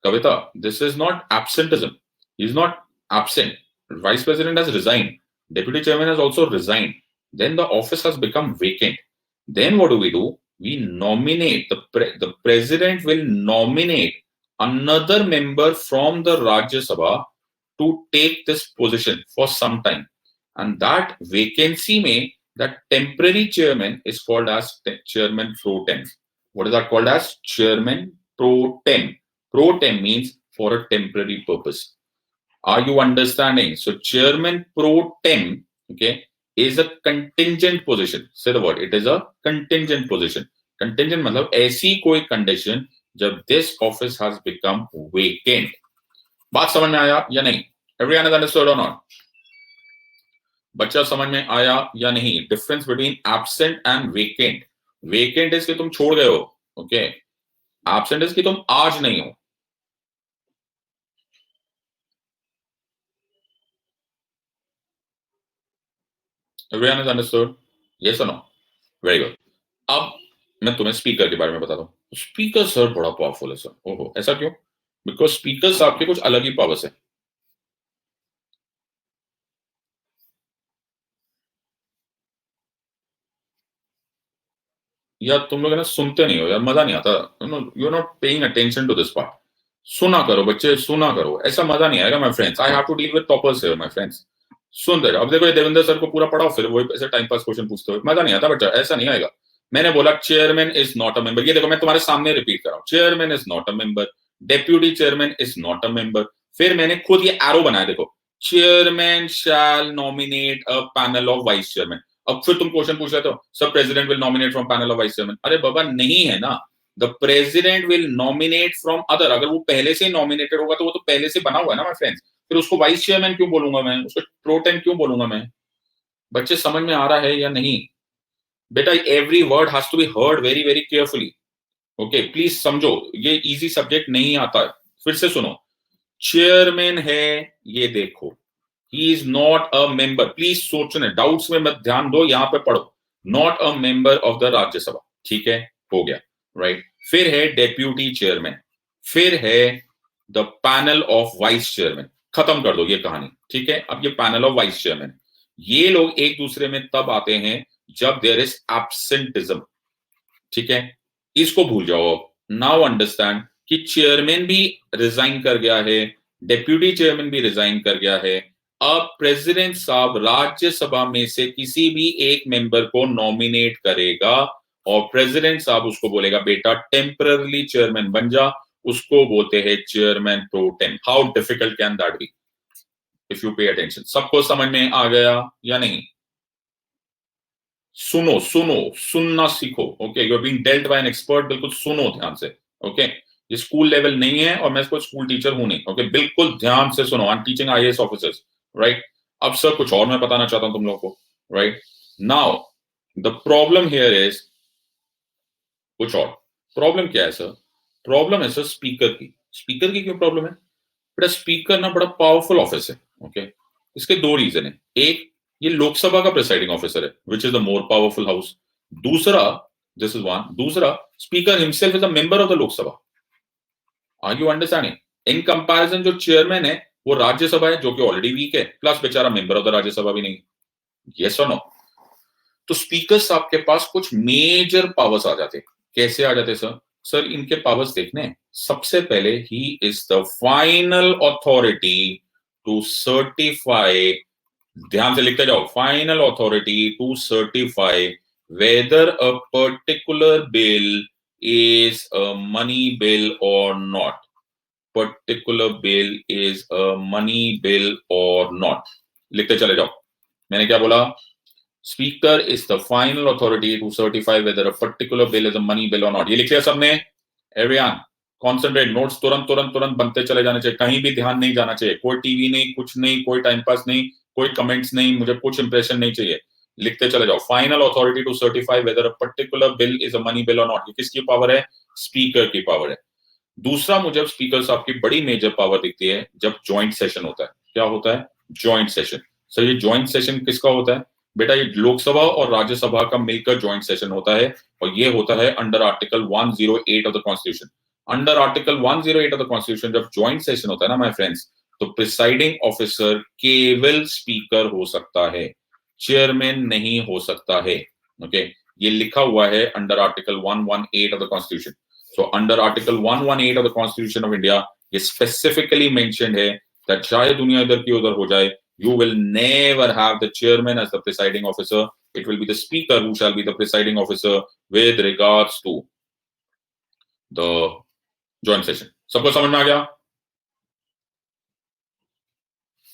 Kavita, this is not absenteeism, is not absent. Vice President has resigned, Deputy Chairman has also resigned, then the office has become vacant. Then what do? We nominate, the President will nominate another member from the Rajya Sabha to take this position for some time. And that vacancy में, that temporary chairman is called as chairman pro tem. What is that called as? Chairman pro tem. Pro tem means for a temporary purpose. Are you understanding? So chairman pro tem, okay, is a contingent position. Say the word. It is a contingent position. Contingent मतलब ऐसी कोई condition जब this office has become vacant. बात समझ में आया या नहीं? Everyone has understood or not? बच्चा समझ में आया या नहीं? Difference between absent and vacant. Vacant is कि तुम छोड़ गए हो, okay. Absent is कि तुम आज नहीं हो. Everyone has understood? Yes or no? Very good. अब मैं तुम्हें स्पीकर के बारे में बताता हूँ। स्पीकर सर बड़ा पावरफुल है सर। ओहो, ऐसा क्यों? बिकॉज स्पीकर्स आपके कुछ अलग ही पावर्स है। या तुम लोग है ना सुनते नहीं हो यार, मजा नहीं आता। You are not paying attention to this part. सुना करो बच्चे, सुना करो, ऐसा मजा नहीं आएगा my friends. I have to deal with toppers here my friends. सुनते रहो। अब देखो ये देवेंद्र सर को पूरा पढ़ाओ, फिर वो ऐसे टाइम पास क्वेश्चन पूछते हो, मजा नहीं आता बच्चा, ऐसा नहीं आएगा। मैंने बोला chairman is not a member, ये देखो मैं तुम्हारे सामने रिपीट कर रहा हूँ, chairman is not a member, deputy chairman is not a member. फिर मैंने खुद ये एरो बनाया, देखो, chairman shall nominate a panel of vice chairman. अब फिर तुम क्वेश्चन पूछ रहे हो सब president will nominate from panel of vice chairman. अरे बाबा नहीं है ना, the president will nominate from other. अगर वो पहले से नॉमिनेटेड होगा तो वो तो पहले से बना हुआ है ना माय फ्रेंड्स, फिर उसको वाइस चेयरमैन क्यों बोलूंगा मैं, उसको प्रो टेम क्यों बोलूंगा मैं? बच्चे समझ में आ रहा है या नहीं? बेटा every word has to be heard very very carefully. Okay please समझो, ये इजी सब्जेक्ट नहीं आता है। फिर से सुनो, चेयरमैन है, ये देखो, he is not a member. Please सोचने, डाउट्स में मत ध्यान दो, यहां पे पढ़ो, not a member of the Rajya Sabha. ठीक है, हो गया, राइट। फिर है डेप्यूटी चेयरमैन, फिर है the panel of vice chairman. खत्म कर दो ये कहानी, ठीक है। अब ये पैनल ऑफ वाइस चेयरमैन, ये लोग एक दूसरे में तब आते हैं जब देयर इज एब्सेंटिज्म, ठीक है। इसको भूल जाओ। नाउ अंडरस्टैंड कि चेयरमैन भी रिजाइन कर गया है, डेप्यूटी चेयरमैन भी रिजाइन कर गया है। अब प्रेसिडेंट साहब राज्यसभा में से किसी भी एक मेंबर को नॉमिनेट करेगा और प्रेसिडेंट साहब उसको बोलेगा बेटा टेम्पररी चेयरमैन बन जा। उसको बोलते हैं chairman pro tem. How difficult can that be if you pay attention? सबको समझ में आ गया या नहीं? सुनो सुनो, सुनना सीखो। Okay, you are being dealt by an expert. बिल्कुल सुनो ध्यान से। ओके, ये स्कूल लेवल नहीं है और मैं कोई स्कूल टीचर हूं नहीं। ओके, बिल्कुल ध्यान से सुनो। I am teaching IAS officers, right. अब सर कुछ और मैं बताना चाहता हूं तुम लोगों को, right. Now the problem here is कुछ और। प्रॉब्लम क्या है सर? प्रॉब्लम है सर स्पीकर की। स्पीकर की क्यों प्रॉब्लम है? बेटा स्पीकर ना बड़ा पावरफुल ऑफिस है। ओके, इसके दो रीजन है। एक, ये लोकसभा का प्रिसाइडिंग ऑफिसर है, which is the more powerful house. दूसरा, दिस इज वन, दूसरा, speaker himself is a member of the Lok Sabha. Are you understanding? In comparison जो चेयरमैन है वो राज्यसभा है, जो कि ऑलरेडी वीक है, प्लस बेचारा मेंबर ऑफ द राज्यसभा भी नहीं। यस और नो? तो स्पीकर साहब के पास कुछ मेजर पावर्स आ जाते। कैसे आ जाते सर? सर इनके पावर्स देखने हैं। सबसे पहले he is the final authority to certify, ध्यान से लिखते जाओ, final authority to certify whether a particular bill is a money bill और not. Particular bill is a money bill और नॉट। लिखते चले जाओ। मैंने क्या बोला? Speaker is the final authority to certify whether a particular bill is a money bill or not. ये लिख लिया सबने? Everyone, concentrate, notes तुरंत तुरंत तुरंत बनते चले जाने चाहिए, कहीं भी ध्यान नहीं जाना चाहिए, कोई टीवी नहीं, कुछ नहीं, कोई टाइम पास नहीं, कोई कमेंट्स नहीं, मुझे कुछ इंप्रेशन नहीं चाहिए। लिखते चले जाओ। Final authority to certify whether a particular bill is a money bill और नॉट। ये किसकी पावर है? स्पीकर की पावर है। दूसरा, मुझे स्पीकर साहब की बड़ी मेजर पावर दिखती है जब ज्वाइंट सेशन होता है। क्या होता है? Joint session. सर ये ज्वाइंट सेशन किसका होता है बेटा? ये लोकसभा और राज्यसभा का मिलकर ज्वाइंट सेशन होता है, और ये होता है under article 108 of the constitution. Under article 108 of the constitution जब ज्वाइंट सेशन होता है ना माय फ्रेंड्स, तो प्रिसाइडिंग ऑफिसर केवल स्पीकर हो सकता है, चेयरमैन नहीं हो सकता है। ओके, ये लिखा हुआ है under article 118 of the constitution. So under article 118 of the constitution of India ये स्पेसिफिकली मेंशन्ड है दैट चाहे दुनिया इधर की उधर हो जाए, you will never have the chairman as the presiding officer. It will be the speaker who shall be the presiding officer with regards to the joint session. सबको समझ में आ गया?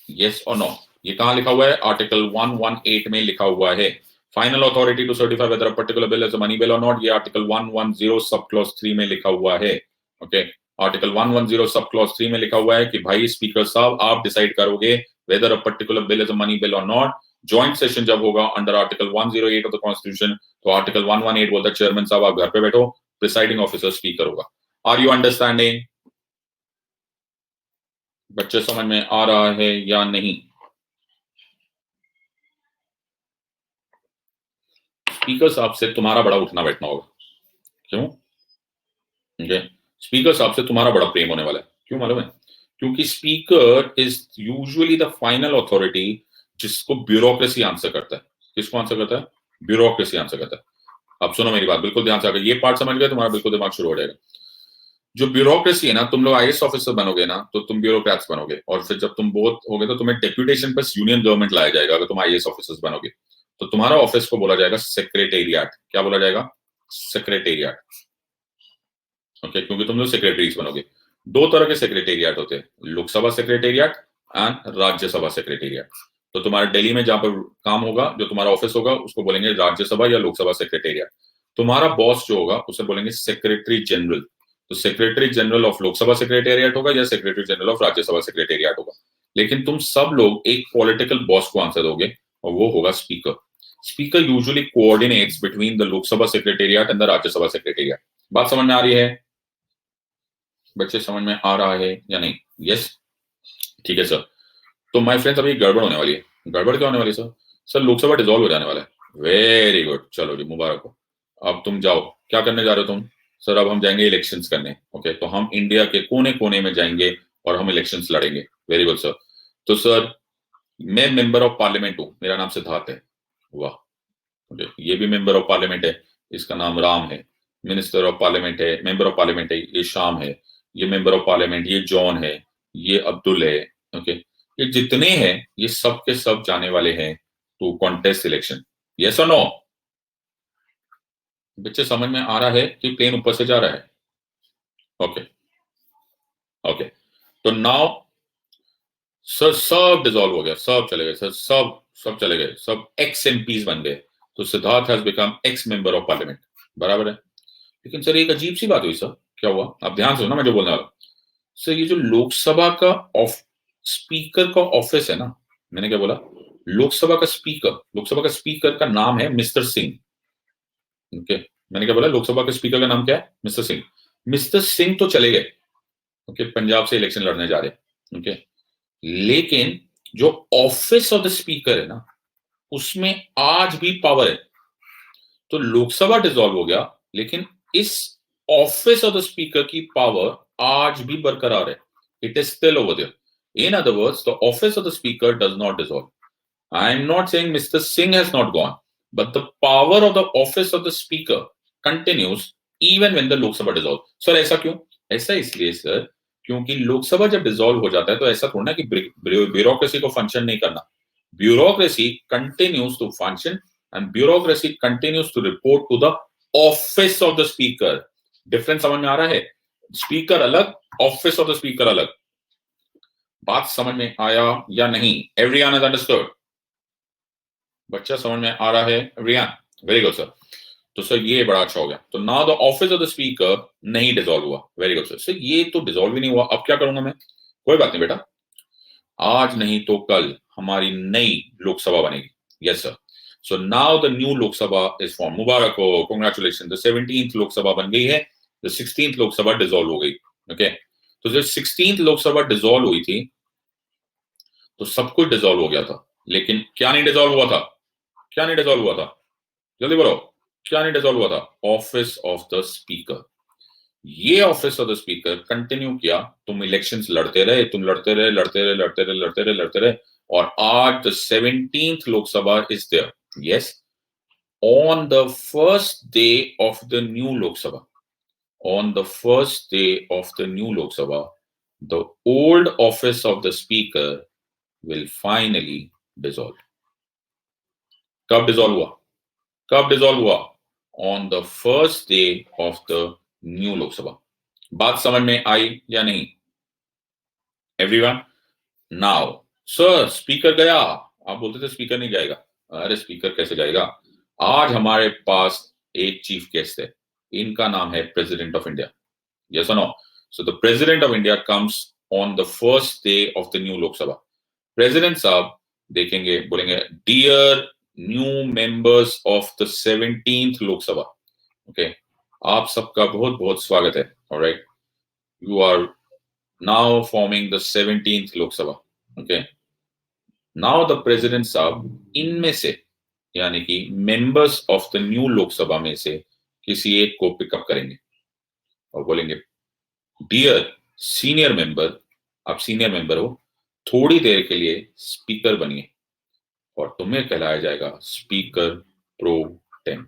Yes or no? ये कहाँ लिखा हुआ है? आर्टिकल 118 में लिखा हुआ है। Final authority to certify whether a particular bill is a money bill और नॉट, ये आर्टिकल 110 सब क्लॉज 3 में लिखा हुआ है। ओके, आर्टिकल 110 सब क्लॉज 3 में लिखा हुआ है कि भाई स्पीकर साहब आप डिसाइड करोगे whether a particular bill is a money bill or not. Joint session जब होगा under article 108 of the constitution, तो आर्टिकल 118 बोलता है चेयरमैन साहब आप घर पे बैठो, प्रिसाइडिंग ऑफिसर स्पीकर होगा। Are you understanding? बच्चे समझ में आ रहा है या नहीं? स्पीकर साहब से तुम्हारा बड़ा उठना बैठना होगा। क्यों? स्पीकर साहब से तुम्हारा बड़ा प्रेम होने वाला है। क्यों मालूम है? क्योंकि speaker is usually the final authority जिसको ब्यूरोक्रेसी आंसर करता है। किसको आंसर करता है? ब्यूरोक्रेसी आंसर करता है। अब सुनो मेरी बात बिल्कुल ध्यान से, अगर ये पार्ट समझ गए तुम्हारा बिल्कुल दिमाग शुरू हो जाएगा। जो ब्यूरोक्रेसी है ना, तुम लोग आईएएस ऑफिसर बनोगे ना तो तुम ब्यूरोक्रेट्स बनोगे, और फिर जब तुम बोथ होगे तो तुम्हें डेप्यूटेशन पर यूनियन गवर्नमेंट लाया जाएगा। अगर तुम आईएएस ऑफिसर्स बनोगे तो तुम्हारा ऑफिस को बोला जाएगा सेक्रेटेरिएट। क्या बोला जाएगा? सेक्रेटेरिएट। ओके, क्योंकि तुम लोग सेक्रेटरीज बनोगे। दो तरह के सेक्रेटेरिएट होते हैं, Lok Sabha secretariat and Rajya Sabha secretariat. तो तुम्हारे दिल्ली में जहां पर काम होगा, जो तुम्हारा ऑफिस होगा, उसको बोलेंगे राज्यसभा या लोकसभा सेक्रेटेरिएट। तुम्हारा बॉस जो होगा उसे बोलेंगे सेक्रेटरी जनरल। तो secretary general of Lok Sabha secretariat होगा या secretary general of Rajya Sabha secretariat होगा। लेकिन तुम सब लोग एक पॉलिटिकल बॉस को आंसर दोगे, और वो होगा speaker. Speaker usually coordinates between the Lok Sabha secretariat and the Rajya Sabha secretariat. बात समझ में आ रही है? बच्चे समझ में आ रहा है या नहीं? यस, ठीक है सर। तो माय फ्रेंड्स अभी गड़बड़ होने वाली है। गड़बड़ क्या होने वाली सर? सर लोकसभा डिसॉल्व हो जाने वाला है। वेरी गुड, चलो जी मुबारक हो। अब तुम जाओ, क्या करने जा रहे हो तुम? सर अब हम जाएंगे इलेक्शंस करने। ओके, तो हम इंडिया के कोने कोने में जाएंगे और हम इलेक्शंस लड़ेंगे। Very good sir. तो सर मैं मेंबर ऑफ पार्लियामेंट हूँ, मेरा नाम सिद्धार्थ है। वाह, ये भी मेंबर ऑफ पार्लियामेंट है, इसका नाम राम है। मिनिस्टर ऑफ पार्लियामेंट है, मेंबर ऑफ पार्लियामेंट है, ये शाम है। ये मेंबर ऑफ पार्लियामेंट, ये जॉन है, ये अब्दुल है। ओके, ये जितने हैं ये सब के सब जाने वाले हैं टू कॉन्टेस्ट इलेक्शन। यस और नो? बच्चे समझ में आ रहा है कि प्लेन ऊपर से जा रहा है? ओके ओके, तो नाउ सर सब डिसॉल्व हो गया, सब चले गए सर, सब चले गए, सब एक्स एमपीज बन गए। तो Siddharth has become x member of parliament. बराबर है। लेकिन सर एक अजीब सी बात हुई सर। क्या हुआ? आप ध्यान से सुनो मैं जो बोलने वाला हूं। सर ये जो लोकसभा का स्पीकर का ऑफिस है ना, मैंने क्या बोला? लोकसभा का स्पीकर का नाम है मिस्टर सिंह। ओके, मैंने क्या बोला? लोकसभा के स्पीकर का नाम क्या है? मिस्टर सिंह। मिस्टर सिंह तो चले गए, ओके, पंजाब से इलेक्शन लड़ने जा रहे। ओके, लेकिन जो ऑफिस ऑफ द स्पीकर है ना, उसमें आज भी पावर है। तो लोकसभा डिसॉल्व हो गया, लेकिन इस ऑफिस ऑफ द स्पीकर की पावर आज भी बरकरार है। It is still over there. In other words, the office of the speaker does not dissolve. I am not saying Mr. Singh has not gone, but the power of the office of the speaker continues even when the Lok Sabha dissolves. Sir, ऐसा क्यों? ऐसा इसलिए sir, क्योंकि लोकसभा जब dissolve हो जाता है तो ऐसा थोड़ा ना कि ब्यूरोक्रेसी को फंक्शन नहीं करना। Bureaucracy continues to function and bureaucracy continues to report to the office of the speaker. Difference समझ में आ रहा है? स्पीकर अलग, ऑफिस ऑफ द स्पीकर अलग। बात समझ में आया या नहीं? Everyone has understood? बच्चा समझ में आ रहा है? Everyone, very good sir. तो सर ये बड़ा अच्छा हो गया। तो now the office of the speaker नहीं डिसॉल्व हुआ। Very good sir. सर ये तो डिसॉल्व ही नहीं हुआ, अब क्या करूंगा मैं? कोई बात नहीं बेटा, आज नहीं तो कल हमारी नई लोकसभा बनेगी। Yes sir. So now the new Lok Sabha is form. मुबारक हो, कांग्रेचुलेशन। द 17th लोकसभा बन गई है, द 16th लोकसभा डिसॉल्व हो गई। ओके, तो जब 16th लोकसभा डिसॉल्व हुई थी तो सब कुछ डिसॉल्व हो गया था, लेकिन क्या नहीं डिसॉल्व हुआ था? क्या नहीं डिसॉल्व हुआ था? जल्दी बोलो, क्या नहीं डिसॉल्व हुआ था? Office of the speaker. ये office of the speaker continue किया। तुम इलेक्शंस लड़ते रहे, तुम लड़ते रहे, लड़ते रहे, लड़ते रहे, लड़ते रहे, लड़ते रहे, और आज the 17th Lok Sabha is there. Yes, on the first day of the new Lok Sabha, on the first day of the new Lok Sabha, the old office of the speaker will finally dissolve. कब dissolve हुआ? कब dissolve हुआ? On the first day of the new Lok Sabha. बात समझ में आई या नहीं everyone? Now sir, speaker गया। आप बोलते थे स्पीकर नहीं जाएगा। अरे स्पीकर कैसे जाएगा? आज हमारे पास एक चीफ गेस्ट है, इनका नाम है प्रेसिडेंट ऑफ इंडिया। यस और no? So the president of India comes on the first day of the new Lok Sabha. President साहब देखेंगे, बोलेंगे, dear new members of the 17th Lok Sabha. Okay, आप सबका बहुत बहुत स्वागत है। Alright, you are now forming the 17th Lok Sabha. Okay, now the president साहब इनमें से, यानी कि members of the new Lok Sabha में से किसी एक को पिकअप करेंगे और बोलेंगे, डियर सीनियर मेंबर, आप सीनियर मेंबर हो, थोड़ी देर के लिए स्पीकर बनिए और तुम्हें कहलाया जाएगा speaker pro tem.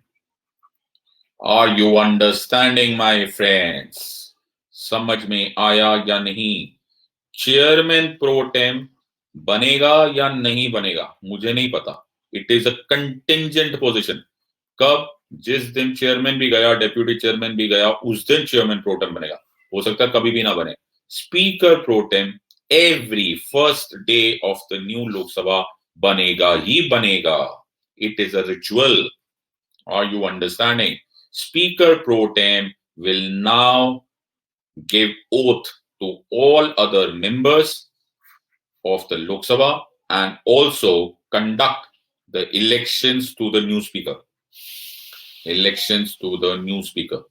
Are you understanding my friends? समझ में आया या नहीं? चेयरमैन प्रो टेम बनेगा या नहीं बनेगा मुझे नहीं पता। It is a contingent position. कब? जिस दिन चेयरमैन भी गया, डेप्यूटी चेयरमैन भी गया, उस दिन चेयरमैन प्रो टेम बनेगा। हो सकता है कभी भी ना बने। Speaker pro tem every first day of the new Lok Sabha बनेगा ही बनेगा। It is a ritual. Are you understanding? Speaker pro tem will now give oath to all other members of the Lok Sabha and also conduct the elections to the new speaker. Elections to the new speaker.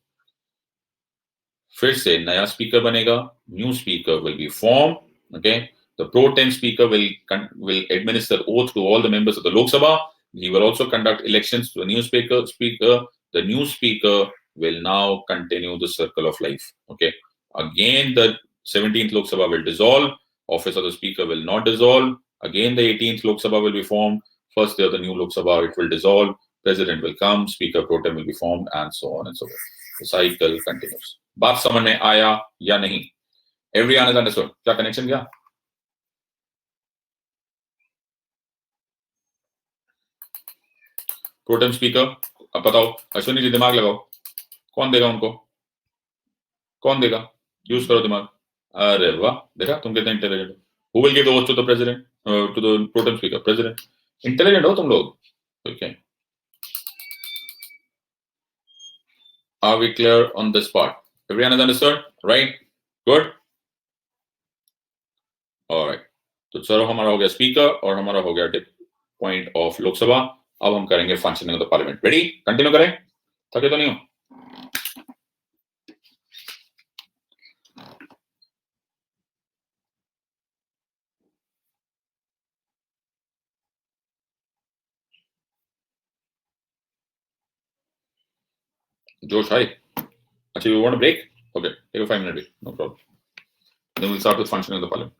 फिर से नया speaker बनेगा, new speaker will be form. Okay, the pro tem speaker will administer oath to all the members of the Lok Sabha. He will also conduct elections to a new speaker. The new speaker will now continue the circle of life. Okay, again the 17th Lok Sabha will dissolve. Office of the speaker will not dissolve. Again the 18th Lok Sabha will be formed. First day of the new Lok Sabha it will dissolve. President will come, speaker pro tem will be formed, and so on and so forth. The cycle continues. बात समझ में आया या नहीं? Everyone is understood? क्या connection गया? Pro tem speaker, अब बताओ अश्विनी जी, दिमाग लगाओ, कौन देगा उनको? कौन देगा? यूज करो दिमाग। अरे वाह, देखा तुम कितने इंटेलिजेंट हो। Who will give the oath to the president, to the pro tem speaker? President. Intelligent हो तुम लोग। Okay, are we clear on this part? Everyone is understood, right? Good, alright. तो चलो, हमारा हो गया स्पीकर और हमारा हो गया पॉइंट ऑफ लोकसभा। अब हम करेंगे functioning of the parliament. Ready? Continue करें? थके तो नहीं हो? जोश आए? अच्छा, you want a break? Okay, take a 5-minute break, no problem. Then we'll start with functioning of the parliament.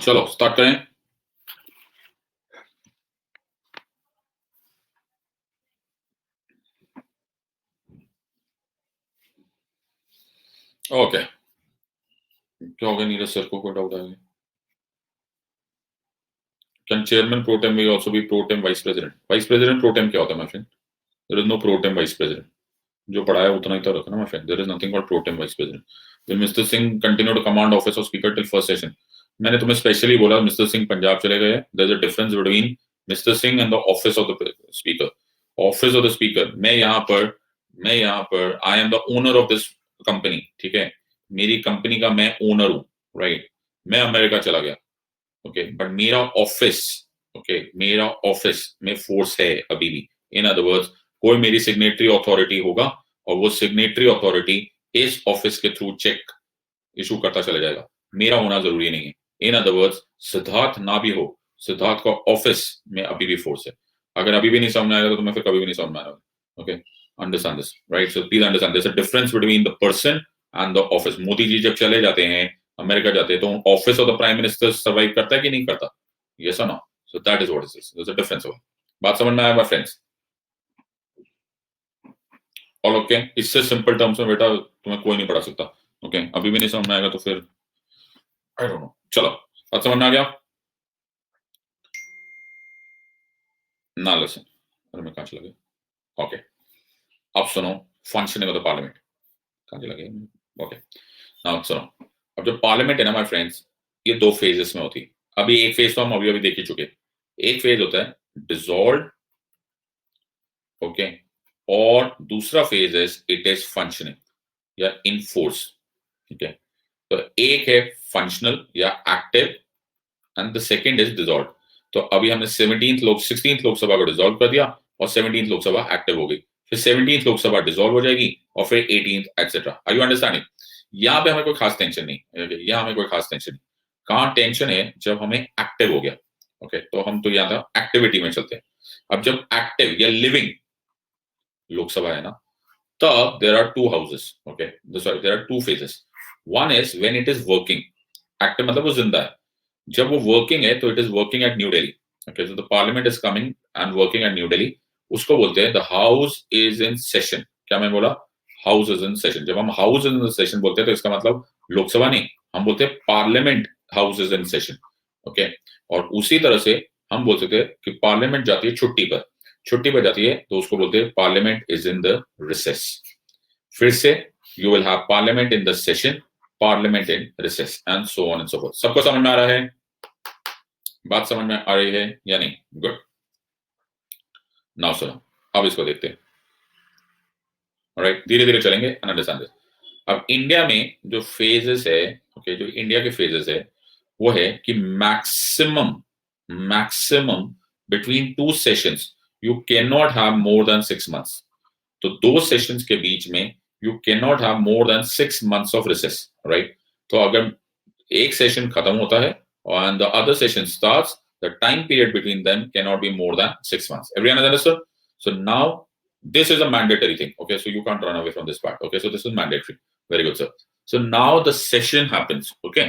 चलो स्टार्ट करें। ओके, क्या हो गया नीरज सर को, कोई डाउट आएगा? Can chairman pro tem may also be pro tem vice president? Vice president pro tem क्या होता है my friend? There is no pro tem vice president. जो पढ़ाया उतना ही तो रखना my friend. There is nothing called pro tem vice president. Will mister Singh continue to command office of speaker till first session? मैंने तुम्हें स्पेशली बोला मिस्टर सिंह पंजाब चले गए। There is a difference between mister Singh and the office of the speaker. Office of the speaker, मैं यहाँ पर I am the owner of this company, ठीक है, मेरी कंपनी का मैं ओनर हूँ, राइट। मैं अमेरिका चला गया, ओके, बट मेरा ऑफिस, ओके, मेरा ऑफिस में फोर्स है अभी भी। इन अदर वर्ड्स, कोई मेरी सिग्नेटरी अथॉरिटी होगा और वो सिग्नेटरी अथॉरिटी इस ऑफिस के थ्रू चेक इशू करता चला जाएगा, मेरा होना जरूरी नहीं है। इन अदर वर्ड्स, सिद्धार्थ ना भी हो, सिद्धार्थ का ऑफिस में अभी भी फोर्स है। अगर अभी भी नहीं समझ में आएगा तो तुम्हें फिर कभी भी नहीं समझ में आएगा। Okay, understand this, right? So please understand this difference between the person and the office. Modi ji जब चले जाते हैं, अमेरिका जाते हैं, तो office of the prime minister survive करता है कि नहीं करता? यस और no? So that is what is this, there is a difference. बात समझ में आया माय फ्रेंड्स? और ओके, इससे सिंपल टर्म्स में बेटा तुम्हें कोई नहीं पढ़ा सकता। ओके, अभी भी नहीं समझ में आएगा तो फिर आई डोंट नो। चलो, बात समझ में आ गया ना? लिसन, अरे मैं कहाँ चला गया? ओके, अब सुनो फंक्शनिंग ऑफ द पार्लियामेंट। कहाँ चला गया? ओके, नाउ सुनो। अब जो पार्लियामेंट है ना माय फ्रेंड्स, ये दो फेजेस में होती है। अभी एक फेज तो हम अभी अभी देख ही चुके। एक फेज होता है डिसॉल्व, ओके, और दूसरा फेज इट इज फंक्शनिंग या इन फोर्स, ठीक है। तो एक है फंक्शनल या active and the second is dissolve. तो अभी हमने 16th लोकसभा को डिसॉल्व कर दिया और 17th लोकसभा एक्टिव हो गई। फिर 17th लोकसभा डिसॉल्व हो जाएगी और फिर 18th etcetera. Are you understanding? यहाँ पे हमें कोई खास टेंशन नहीं, यहाँ हमें कोई खास टेंशन नहीं। कहाँ टेंशन है? जब हमें एक्टिव हो गया, ओके, तो हम तो यहाँ था एक्टिविटी में चलते हैं। अब जब एक्टिव या लिविंग लोकसभा है ना, तब there are two houses, okay, sorry, there are two phases. One is when it is working. Active मतलब वो जिंदा है। जब वो वर्किंग है तो it is working at New Delhi, okay, so the parliament is coming and working at New Delhi. उसको बोलते हैं the house is in session. क्या मैं बोला? House is in session. जब हम हाउस इज इन सेशन बोलते हैं तो इसका मतलब लोकसभा नहीं, हम बोलते हैं parliament house is in session, okay. और उसी तरह से हम बोल सकते हैं कि पार्लियामेंट जाती है छुट्टी पर। छुट्टी पर जाती है तो उसको बोलते हैं parliament is in the recess. फिर से you will have parliament in the session, parliament in recess and so on and so fourth. सबको समझ में आ रहा है? बात समझ में आ रही है या नहीं? गुड। नाउ सुनो, अब इसको देखते हैं। ऑलराइट, धीरे धीरे चलेंगे एंड अंडरस्टैंड दिस। अब इंडिया में जो फेजेस है, ओके, जो इंडिया के फेजेस है वो है कि maximum maximum between two sessions you can not have more than 6 months. तो दो सेशंस के बीच में you can not have more than 6 months of recess, right. तो अगर एक सेशन खत्म होता है and the other session starts, the time period between them cannot be more than 6 months. Everyone understood? So now this is a mandatory thing. Okay, so you can't run away from this part. Okay, so this is mandatory. Very good, sir. So now the session happens. Okay,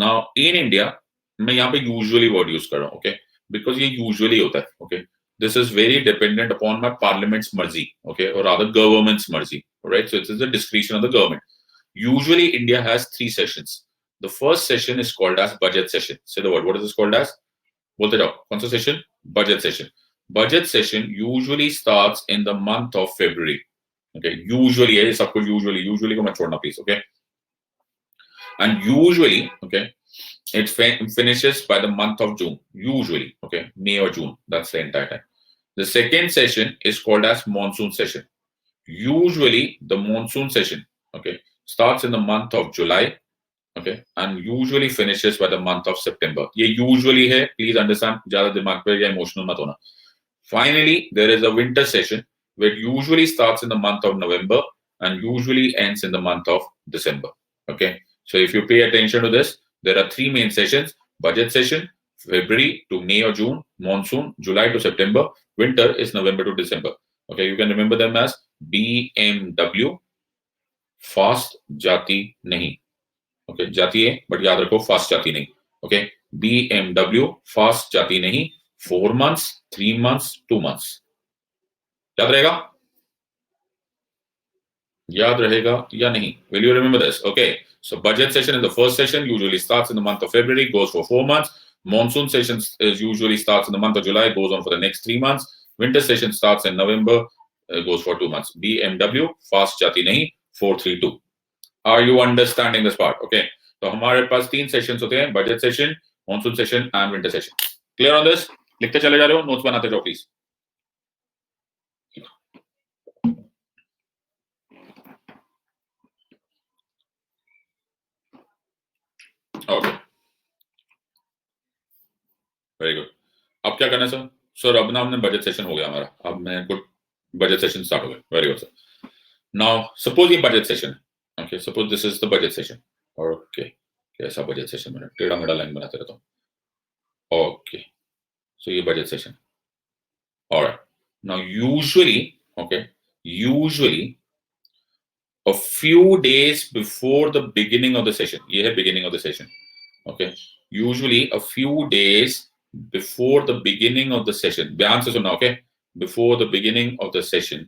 now in India, मैं यहाँ पे usually word use कर रहा हूँ, okay, because ये usually होता है, okay. This is very dependent upon my parliament's मर्जी, okay, or rather government's मर्जी, right? So it is the discretion of the government. Usually India has 3 sessions. The first session is called as budget session. Say the word. What is this called as? बोलते जाओ, कौन सा session? Budget session. Budget session usually starts in the month of February. Okay, usually है, सबको usually को मत छोड़ना please. Okay, and usually, okay, it finishes by the month of June. Usually, okay, May or June. That's the entire time. The second session is called as monsoon session. Usually, the monsoon session, okay, starts in the month of July. Okay, and usually finishes by the month of September. ये usually है, please understand, ज़्यादा दिमाग पे या emotional मत होना. Finally, there is a winter session which usually starts in the month of November and usually ends in the month of December. Okay, so if you pay attention to this, there are 3 main sessions: budget session, February to May or June; monsoon, July to September; winter is November to December. Okay, you can remember them as BMW, fast जाती नहीं, okay, जाती है but याद रखो fast जाती नहीं, okay. BMW fast जाती नहीं, 4 months, 3 months, 2 months. याद रहेगा? याद रहेगा या नहीं? Will you remember this? Okay. So budget session is the first session, usually starts in the month of February, goes for 4 months. Monsoon session is usually starts in the month of July, goes on for the next 3 months. Winter session starts in November, goes for 2 months. BMW fast जाती नहीं, 432. Are you understanding this part? Okay. तो हमारे पास 3 sessions होते हैं, budget session, monsoon session and winter session. Clear on this? लिखते चले जा रहे हो, नोट्स बनाते जाओ प्लीज. Okay, very good. अब क्या करना है सर? सर अब ना हमने बजट सेशन हो गया हमारा, अब मैं गुड बजट सेशन स्टार्ट हो गया. Very good sir. Now suppose ये बजट सेशन है. Okay, suppose this is the budget session. Okay, कैसा बजट सेशन मैंने टेढ़ा मेढ़ा लाइन बनाते रहता हूँ. ओके, सो ये budget session. Alright, now usually a few days before the beginning of the session, ये है beginning of the session. Okay, usually a few days before the beginning of the session, ध्यान से सुनना. Okay, before the beginning of the session,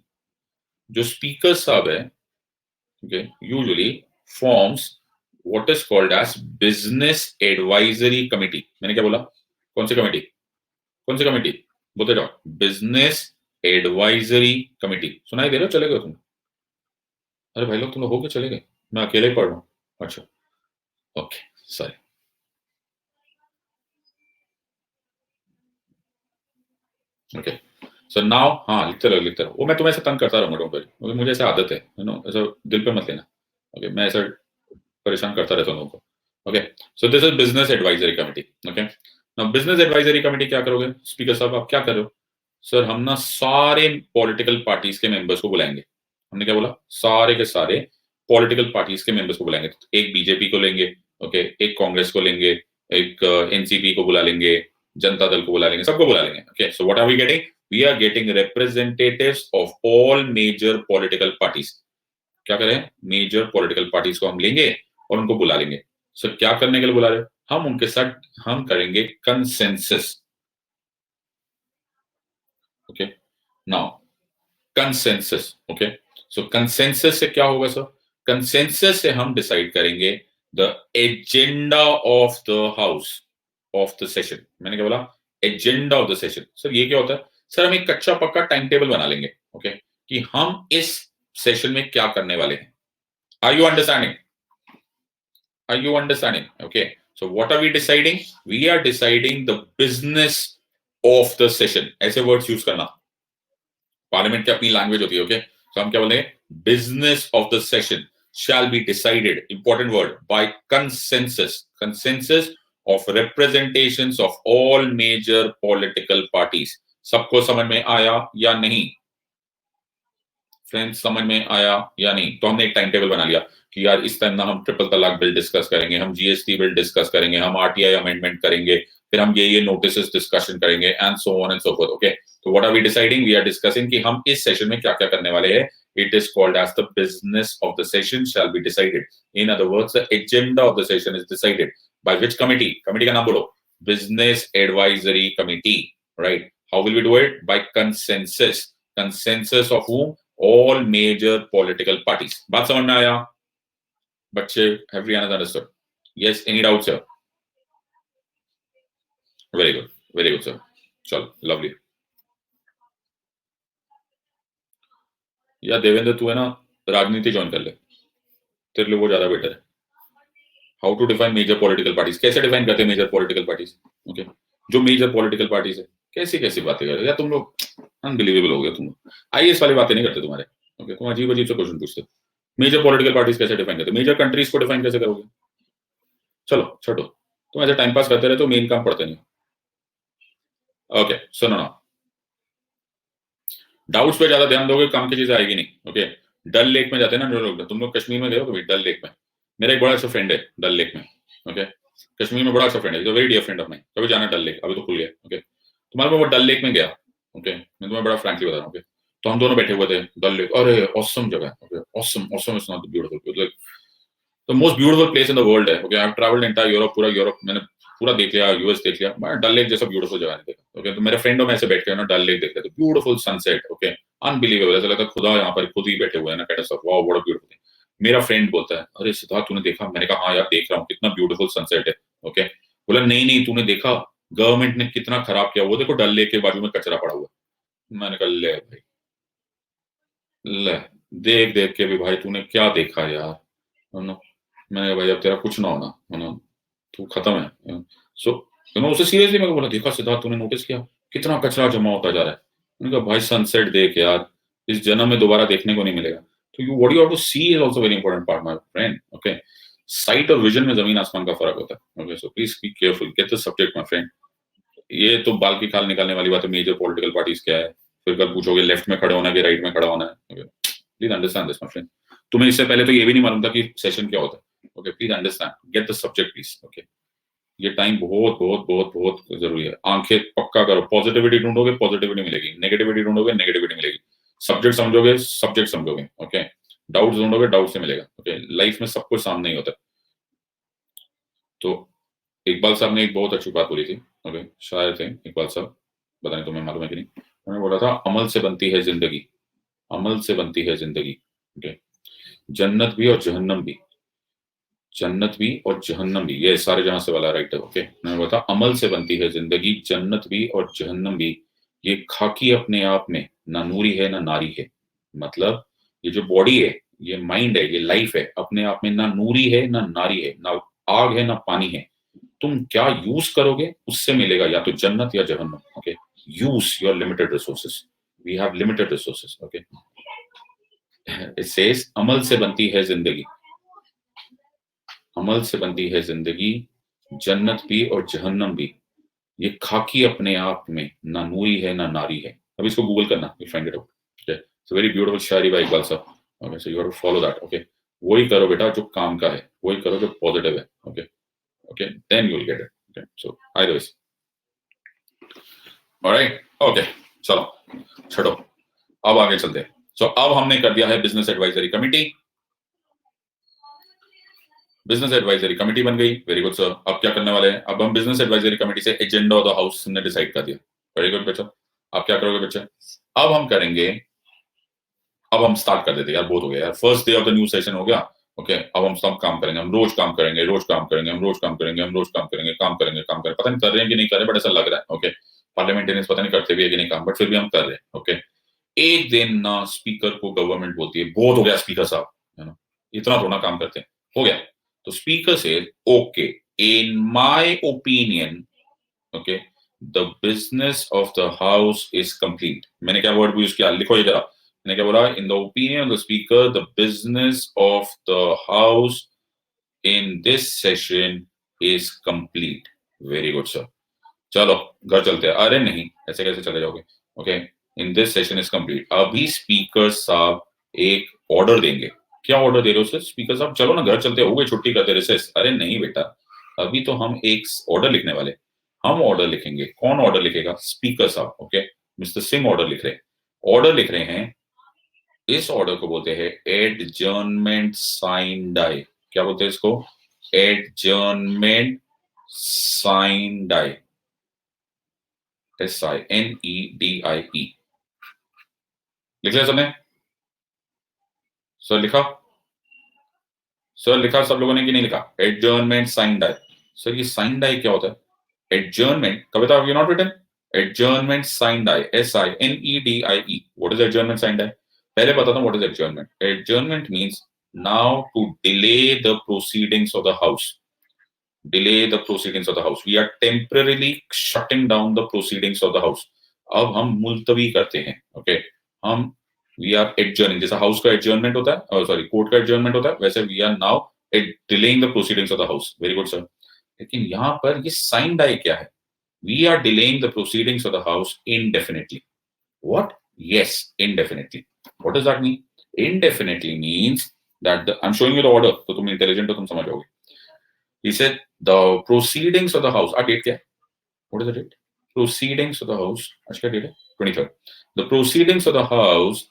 जो speaker साहब है, okay, usually forms what is called as business advisory committee. मैंने क्या बोला? कौन सी कमेटी? कौन सी कमेटी? बोलते जाओ. Business advisory committee. सुनाई दे रहा? चले गए तुम? अरे भाई लोग, तुम लोग हो के चले गए? मैं अकेले ही पढ़ रहा हूँ. अच्छा, okay, sorry. Okay, so now हाँ, लिखते रहो. वो मैं तुम्हें ऐसे तंग करता रहूंगा, डोंट वरी. मुझे ऐसा आदत है, यू नो, ऐसा दिल पे मत लेना. ओके, मैं ऐसा परेशान करता रहता हूँ लोगों को. Okay, so this is business advisory committee. Okay, now business advisory committee क्या करोगे? स्पीकर साहब आप क्या कर रहे हो? सर हम ना सारे पॉलिटिकल पार्टीज के मेंबर्स को बुलाएंगे. हमने क्या बोला? सारे के सारे पॉलिटिकल पार्टीज के मेंबर्स को बुलाएंगे. एक बीजेपी को लेंगे, ओके, एक कांग्रेस को लेंगे, एक एनसीपी को बुला लेंगे, जनता दल को बुला लेंगे, सबको बुला लेंगे. Okay, so what are we getting? We are getting representatives of all major political parties. क्या करें? मेजर पॉलिटिकल पार्टीज को हम लेंगे और उनको बुला लेंगे. सर क्या करने के लिए बुला रहे? हम उनके साथ हम करेंगे consensus. Okay, now consensus. Okay, सो कंसेंसस से क्या होगा सर? कंसेंसस से हम डिसाइड करेंगे the agenda of the house of the session. मैंने क्या बोला? Agenda of the session. Sir ये क्या होता है? सर हम एक कच्चा पक्का टाइम टेबल बना लेंगे. ओके, कि हम इस सेशन में क्या करने वाले हैं. Are you understanding? Are you understanding? Okay. So what are we deciding? We are deciding the business of the session. ऐसे words use करना. पार्लियामेंट की अपनी लैंग्वेज होती है. ओके, तो हम क्या बोलेंगे? Business of the session shall be decided, important word, by consensus. Consensus of representations of all major political parties. सबको समझ में आया या नहीं? फ्रेंड्स समझ में आया या नहीं? तो हमने एक टाइम टेबल बना लिया कि यार इस टाइम ना हम ट्रिपल तलाक बिल डिस्कस करेंगे, हम जीएसटी बिल डिस्कस करेंगे, हम आरटीआई अमेंडमेंट करेंगे, फिर हम ये नोटिसेस डिस्कशन करेंगे and so on and so forth. Okay, तो what are we deciding? We are discussing कि हम इस सेशन में क्या-क्या करने वाले हैं. It is called as the business of the session shall be decided. In other words, the agenda of the session is decided by which committee? Committee का नाम बोलो. Business Advisory Committee, right? How will we do it? By consensus. Consensus of whom? All major political parties. बात समझ में आया? बच्चे, everyone has understood? Yes, any doubts here? Very good, sir. चलो, lovely. या देवेंद्र तू है ना, राजनीति ज्वाइन कर ले, तेरे लिए वो ज्यादा बेटर है. How to define major political parties? कैसे डिफाइन करते हैं मेजर पॉलिटिकल पार्टीज? ओके, जो मेजर पॉलिटिकल पार्टीज है, कैसी कैसी बातें कर रहे हो यार तुम लोग. अनबिलीवेबल हो गया तुम लोग. आईएएस वाली बातें नहीं करते तुम्हारे. ओके, तुम अजीब अजीब से क्वेश्चन पूछते. मेजर पॉलिटिकल पार्टीज कैसे डिफाइन करते? मेजर कंट्रीज को डिफाइन कैसे करोगे? चलो छोड़ो, तुम ऐसे टाइम पास करते रहते हो, मेन काम पढ़ते नहीं. ओके, सुनो ना, डाउट्स पे ज्यादा ध्यान दोगे काम की चीज आएगी नहीं. ओके, डल लेक में जाते हैं ना जो लोग, तुम लोग कश्मीर में गए हो कभी? डल लेक में मेरा एक बड़ा अच्छा फ्रेंड है डल लेक में. ओके, कश्मीर में बड़ा अच्छा फ्रेंड है, very dear friend of mine. कभी जाना डल लेक, अभी तो खुल गया. ओके, तुम्हारे में वो डल लेक में गया. ओके, मैं तुम्हें बड़ा फ्रैंकली बता रहा हूँ. ओके, तो हम दोनों बैठे हुए थे डल लेक. अरे ऑसम जगह. ओके, awesome is not beautiful, like the most beautiful place in the world है. Okay, I have travelled entire Europe, पूरा यूरोप मैंने पूरा देख लिया, यूएस देख लिया, मैं डल लेक जैसा ब्यूटीफुल जगह नहीं देखा। ओके, तो मेरे फ्रेंडों में ऐसे बैठ के ना डल लेक देख रहे थे, ब्यूटीफुल सनसेट, ओके, अनबिलीवेबल, ऐसा लगता है खुदा यहाँ पर खुद ही बैठे हुए हैं ना, kind of stuff, wow what a beautiful thing. मेरा फ्रेंड बोलता है, अरे सिद्धार्थ तूने देखा? मैंने कहा हाँ यार देख रहा हूँ, कितना ब्यूटीफुल सनसेट है। ओके, बोला नहीं नहीं तूने देखा गवर्नमेंट ने कितना खराब किया, वो देखो डल लेक के बाजू में कचरा पड़ा हुआ। मैंने कहा ले भाई, ले, देख देख के भी भाई तूने क्या देखा यार, है ना। मैंने कहा भाई अब तेरा कुछ ना होना, है ना, तू खत्म है। सो उसे सीरियसली मैं बोला, देखा सिद्धार्थ तूने नोटिस किया कितना कचरा जमा होता जा रहा है? मैंने कहा भाई सनसेट देख यार, इस जन्म में दोबारा देखने को नहीं मिलेगा। तो you what you have to see is also very important part my friend. Okay, sight और विजन में जमीन आसमान का फर्क होता है। Okay, so please be careful, get the subject my friend. ये तो बाल की खाल निकालने वाली बात है, मेजर पॉलिटिकल पार्टीज क्या है, फिर कल पूछोगे लेफ्ट में खड़े होना है कि राइट में खड़ा होना है। Please understand this my friend. तुम्हें इससे पहले तो ये भी नहीं मालूम था कि सेशन क्या होता है। Okay, please understand, gate the subject please. Okay, ये टाइम बहुत बहुत बहुत बहुत जरूरी है। आंखें पक्का करो, पॉजिटिविटी ढूंढोगे पॉजिटिविटी मिलेगी, नेगेटिविटी ढूंढोगे नेगेटिविटी मिलेगी, सब्जेक्ट समझोगे सब्जेक्ट समझोगे। ओके, डाउट ढूंढोगे डाउट से मिलेगा। ओके, लाइफ में सब कुछ सामने ही होता है। तो इकबाल साहब ने एक बहुत अच्छी बात बोली थी। ओके, शायर थे इकबाल साहब, पता नहीं तुम्हें मालूम है कि नहीं। उन्होंने बोला था अमल से बनती है जिंदगी, अमल से बनती है जिंदगी। ओके, जन्नत भी और जहन्नम भी, जन्नत भी और जहन्नम भी, ये सारे जहां से वाला राइट है। ओके, मैंने बोला था अमल से बनती है जिंदगी, जन्नत भी और जहन्नम भी, ये खाकी अपने आप में, ना नूरी है ना नारी है। मतलब ये जो बॉडी है, ये माइंड है, ये लाइफ है, अपने आप में ना नूरी है ना नारी है, ना आग है ना पानी है। तुम क्या यूज करोगे उससे मिलेगा या तो जन्नत या जहन्नम। Okay, use your limited resources, we have limited resources. Okay, it says अमल से बनती है जिंदगी, अमल से बनती है जिंदगी, जन्नत भी और जहन्नम भी, ये खाकी अपने आप में, ना नूरी है ना नारी है। अब इसको गूगल करना, you find it out. Okay, it's very beautiful shayari by Iqbal साहब। Okay, so you have to follow that. Okay, वही करो बेटा जो काम का है, वही करो जो पॉजिटिव है। Okay, okay, then you will get it. Okay, so either ways, alright. Okay, चलो छोड़ो, अब आगे चलते हैं। सो अब हमने कर दिया है business advisory committee, business advisory committee बन गई। Very good sir. अब क्या करने वाले हैं? अब हम बिजनेस एडवाइजरी कमेटी से एजेंडा ऑफ द हाउस ने डिसाइड कर दिया। वेरी गुड बच्चा। आप क्या करोगे बच्चे? अब हम करेंगे, अब हम स्टार्ट कर देते यार, बहुत हो गया यार, first day of the new session हो गया। ओके, अब हम सब काम करेंगे, हम रोज काम करेंगे, रोज काम करेंगे, हम रोज काम करेंगे, हम रोज काम करेंगे, काम करेंगे, काम करेंगे। पता नहीं कर रहे हैं कि नहीं कर रहे, बट ऐसा लग रहा है। ओके, पार्लियामेंटेरियंस पता नहीं करते भी है कि नहीं काम, बट फिर भी हम कर रहे हैं। ओके, एक दिन ना स्पीकर को गवर्नमेंट बोलती है बहुत हो गया स्पीकर साहब, है ना, इतना थोड़ा काम करते हैं, हो गया। तो स्पीकर से okay, in my opinion, okay, the business of the house is complete. मैंने क्या वर्ड यूज किया, लिखो ये जरा। मैंने क्या बोला? In the opinion of the speaker, the business of the house in this session is complete. Very good sir. चलो घर चलते हैं। अरे नहीं, ऐसे कैसे चले जाओगे? Okay, in this session is complete. अभी स्पीकर साहब एक ऑर्डर देंगे। क्या ऑर्डर दे रहे हो सर? स्पीकर साहब चलो ना घर चलते, हो गए छुट्टी करते रिसेस। अरे नहीं बेटा, अभी तो हम एक ऑर्डर लिखने वाले। हम ऑर्डर लिखेंगे। कौन ऑर्डर लिखेगा? स्पीकर साहब। ओके, मिस्टर सिंह ऑर्डर लिख रहे हैं। ऑर्डर लिख रहे हैं, इस ऑर्डर को बोलते हैं एडजर्नमेंट साइन डाई। क्या बोलते हैं इसको? Adjournment sine die, SINEDIE। लिख लिया सबने? सर लिखा? सर लिखा सब लोगों ने कि नहीं लिखा? Adjournment sine die. सर ये साइन डाई क्या होता है? Adjournment, Kavita you not written? Adjournment sine die, SINEDIE। What is adjournment sine die? पहले बताता हूं what is adjournment. Adjournment means now to delay the proceedings of the house. Delay the proceedings of the house. We are temporarily shutting down the proceedings of the house. अब हम मुलतवी करते हैं। Okay, हम we are एडजर्निंग, जैसा house का adjournment होता है, sorry court का एडजर्नमेंट होता है, वैसे we are now delaying the proceedings of the house. Very good sir. लेकिन यहाँ पर ये साइन डाई क्या है? We are delaying the proceedings of the house indefinitely. What? Yes, indefinitely. What does that mean? Indefinitely means that I'm showing you the order, तो तुम intelligent हो, तुम समझ जाओगे। He said the proceedings of the house. Date क्या है? What is the date? Proceedings of the house. आज क्या date है? 23rd. The proceedings of the house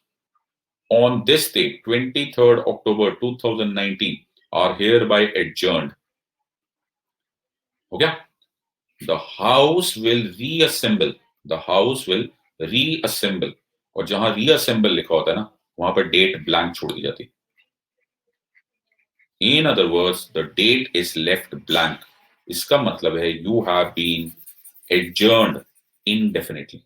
on this date, 23rd October 2019, are hereby adjourned. हो गया? The house will reassemble, the house will reassemble, और जहां reassemble लिखा होता है ना वहां पर डेट ब्लैंक छोड़ दी जाती। In other words the date is left blank. इसका मतलब है you have been adjourned indefinitely.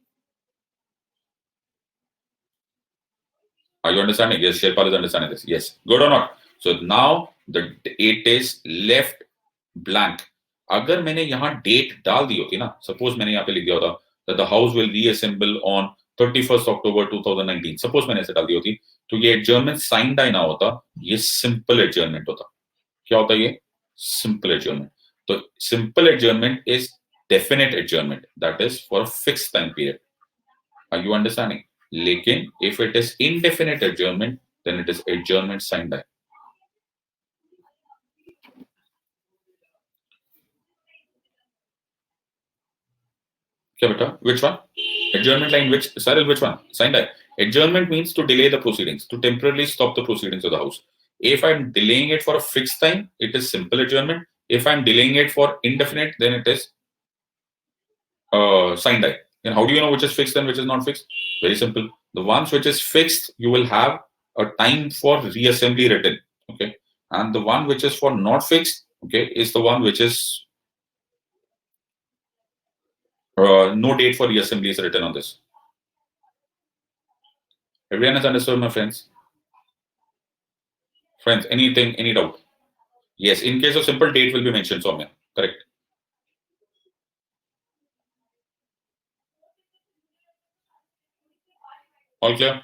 Are you understanding? Yes, Sherpal is understanding this. Yes. Good or not? So now the date is left blank. अगर मैंने यहाँ date डाल दी होती ना, suppose मैंने यहाँ पे लिख दिया होता that the house will reassemble on 31st October 2019, suppose मैंने ऐसे डाल दी होती, तो ये एडजर्नमेंट साइंड आई ना होता, ये सिंपल एडजर्नमेंट होता। क्या होता है ये? Simple adjournment. तो simple adjournment is definite adjournment, that is for fix time period. Are you understanding? लेकिन if it is indefinite adjournment, then it is adjournment signed by. क्या बेटा? Which one? Adjournment line which? Cyril, which one? Signed by. Adjournment means to delay the proceedings, to temporarily stop the proceedings of the house. If I'm delaying it for a fixed time, it is simple adjournment. If I'm delaying it for indefinite, then it is signed by. And how do you know which is fixed and which is not fixed? Very simple. The ones which is fixed, you will have a time for reassembly written. Okay. And the one which is for not fixed, okay, is the one which is no date for reassembly is written on this. Everyone has understood, my friends? Friends, anything, any doubt? Yes, in case of simple, date will be mentioned, Soumya. Correct. All clear?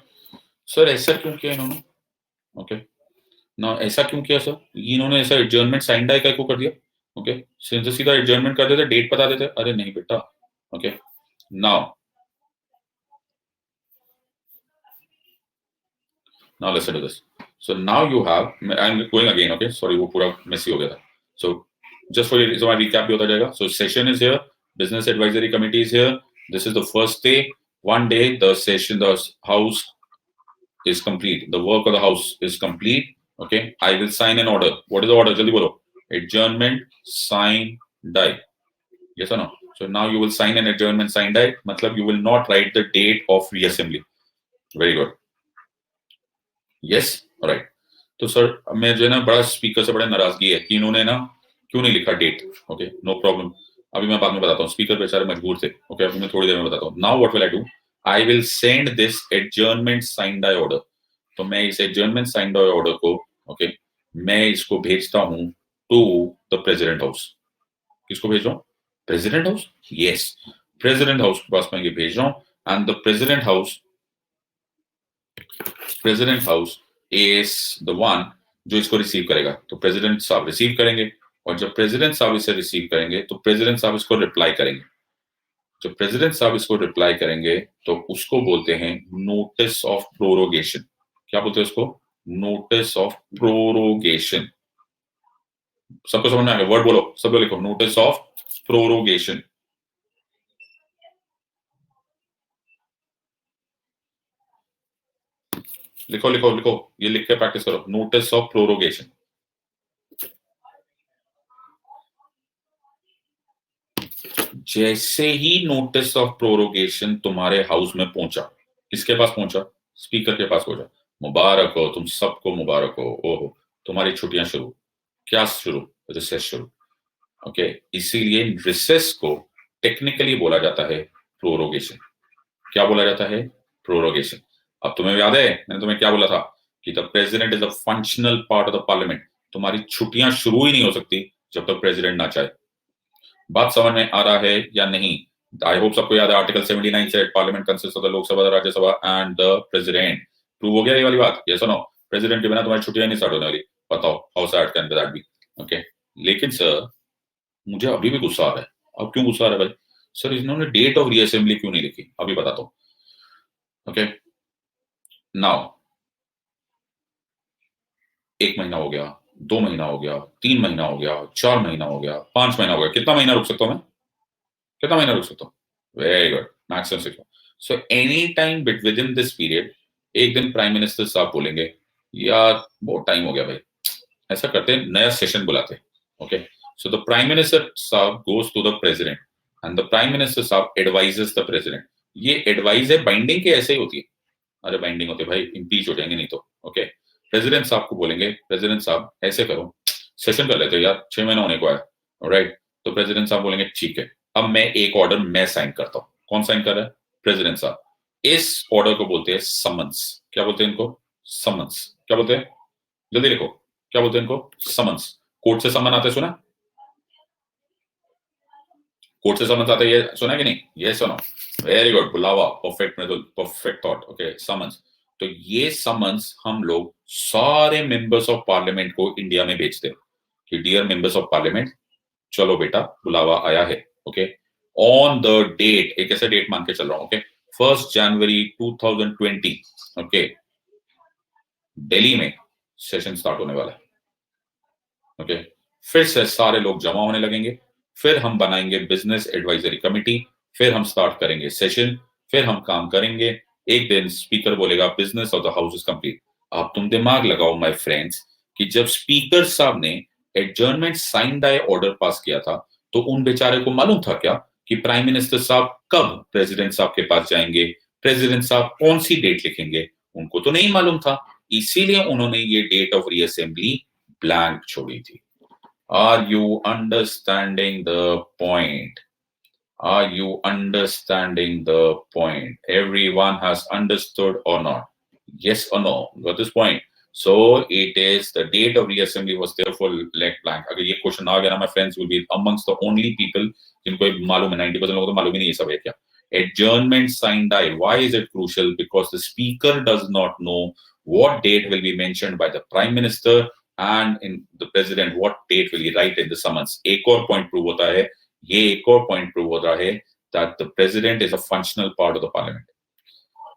Sir, ऐसा क्यों किया इन्होंने? Okay. ना ऐसा क्यों किया sir? इन्होंने ऐसा एडजर्नमेंट साइंड डाई को कर दिया। ओके, सीधा एडजर्नमेंट कर देते, डेट बता देते। अरे नहीं बेटा। Okay, now listen to this. So now you have, I'm going again, okay, sorry वो पूरा messy हो गया था। So just for you, so my recap भी होता जाएगा। So session is here, business advisory committee is here, this is the first day, one day the session, the house is complete, the work of the house is complete. Okay, I will sign an order. What is the order? जल्दी बोलो। Adjournment sign die. Yes or no? So now you will sign an adjournment sign die, मतलब you will not write the date of reassembly. Very good. Yes, all right. तो sir मैं जो है ना बड़ा speaker से बड़ा नाराजगी है कि इन्होंने ना क्यों नहीं लिखा डेट। ओके, नो प्रॉब्लम, अभी मैं बाद में बताता हूँ। स्पीकर बेचारे मजबूर थे। ओके, अभी मैं थोड़ी देर में बताता हूँ। Now what will I do? I will send this adjournment signed by order. तो मैं इस एडजर्नमेंट साइंड बाय ऑर्डर को, ओके, मैं इसको भेजता हूँ टू द प्रेसिडेंट हाउस। किसको भेज रहा हूँ? President house. Yes, president house के पास मैं ये भेज रहा हूँ। And the president house is the one जो इसको रिसीव करेगा। तो प्रेसिडेंट साहब रिसीव करेंगे, और जब प्रेसिडेंट साहब इसे रिसीव करेंगे तो प्रेसिडेंट साहब इसको रिप्लाई करेंगे। जब प्रेसिडेंट साहब इसको रिप्लाई करेंगे तो उसको बोलते हैं नोटिस ऑफ प्रोरोगेशन। क्या बोलते हैं उसको? Notice of prorogation. सबको समझ में आ गया? वर्ड बोलो, सब लोग लिखो, नोटिस ऑफ प्रोरोगेशन। लिखो लिखो लिखो, ये लिख के प्रैक्टिस करो, नोटिस ऑफ प्रोरोगेशन। जैसे ही नोटिस ऑफ प्रोरोगेशन तुम्हारे हाउस में पहुंचा, किसके पास पहुंचा? स्पीकर के पास पहुंचा। मुबारक हो, तुम सबको मुबारक हो। ओहो, तुम्हारी छुट्टियां शुरू। क्या शुरू? रिसेस शुरू। ओके, इसीलिए रिसेस को टेक्निकली बोला जाता है प्रोरोगेशन। क्या बोला जाता है? प्रोरोगेशन। अब तुम्हें याद है मैंने तुम्हें क्या बोला था कि the president is a functional part of the parliament. तुम्हारी छुट्टियां शुरू ही नहीं हो सकती जब तक प्रेसिडेंट ना चाहे। बात समझ में आ रहा है या नहीं? आई होप सबको याद है, आर्टिकल 79 से parliament consist of the Lok Sabha, Rajya Sabha and the president. Prove हो गया ये वाली बात? यस और नो? प्रेसिडेंट के बिना तुम्हारी छुट्टियां नहीं स्टार्ट होने वाली। बताओ, how sad can that be? Okay, लेकिन सर मुझे अभी भी गुस्सा आ रहा है। अब क्यों गुस्सा आ रहा है भाई? सर इन्होंने डेट ऑफ रीअसेंबली क्यों नहीं लिखी? अभी बताता हूँ। ओके, नाउ 1 महीना हो गया, 2 महीना हो गया, 3 महीना हो गया, 4 महीना हो गया, 5 महीना हो गया। कितना महीना रुक सकता हूँ मैं? कितना महीना रुक सकता हूँ? Very good, maximum 6 month. So any time with in this period एक दिन प्राइम मिनिस्टर साहब बोलेंगे यार बहुत टाइम हो गया भाई, ऐसा करते हैं नया सेशन बुलाते हैं। Okay, so the prime minister साहब goes to the president and the prime minister साहब एडवाइजेस द प्रेसिडेंट। ये एडवाइस है, बाइंडिंग के ऐसे ही होती है। अरे बाइंडिंग होती है भाई, इम्पीच हो जाएंगे नहीं तो। ओके, प्रेसिडेंट साहब को बोलेंगे प्रेसिडेंट साहब ऐसे करो, सेशन कर लेते हो यार, 6 महीना होने को है, राइट। तो प्रेसिडेंट साहब बोलेंगे ठीक है, अब मैं एक ऑर्डर मैं साइन करता हूँ। कौन साइन कर रहा है? प्रेसिडेंट साहब। इस ऑर्डर को बोलते हैं समन्स। क्या बोलते हैं इनको? समन्स। क्या बोलते हैं? जल्दी लिखो, क्या बोलते हैं इनको? समन्स। कोर्ट से समन आते सुना? कोर्ट से समन्स आते, ये सुना कि नहीं? ये सुनो, वेरी गुड, बुलावा, परफेक्ट मृदुल, परफेक्ट थॉट। Okay, summons. तो ये समन्स हम लोग सारे मेंबर्स ऑफ पार्लियामेंट को इंडिया में भेजते हैं कि डियर मेंबर्स ऑफ पार्लियामेंट, चलो बेटा बुलावा आया है। ओके, ऑन द डेट, एक ऐसा डेट मान के चल रहा हूं, ओके, 1 जनवरी 2020, ओके, दिल्ली में सेशन स्टार्ट होने वाला है। ओके, फिर से सारे लोग जमा होने लगेंगे, फिर हम बनाएंगे बिजनेस एडवाइजरी कमिटी, फिर हम स्टार्ट करेंगे सेशन, फिर हम काम करेंगे। एक दिन स्पीकर बोलेगा business of the house is complete. अब तुम दिमाग लगाओ माय फ्रेंड्स कि जब स्पीकर साहब ने adjournment sine by order pass किया था, तो उन बेचारे को मालूम था क्या कि प्राइम मिनिस्टर साहब कब प्रेसिडेंट साहब के पास जाएंगे, प्रेसिडेंट साहब कौन सी डेट लिखेंगे? उनको तो नहीं मालूम था, इसीलिए उन्होंने ये डेट ऑफ रीअसेंबली ब्लैंक छोड़ी थी। Are you understanding the point? Are you understanding the point? Everyone has understood or not? Yes or no? Got this point? So it is the date of reassembly was therefore left blank. अगर ये question आ गया ना, my friends will be amongst the only people जिनको मालूम है, 90% लोगों को तो मालूम ही नहीं ये सब है क्या। Adjournment signed die. Why is it crucial? Because the speaker does not know what date will be mentioned by the prime minister and in the president what date will he write in the summons. एक और point prove होता है, ये एक और point prove होता है that the president is a functional part of the parliament.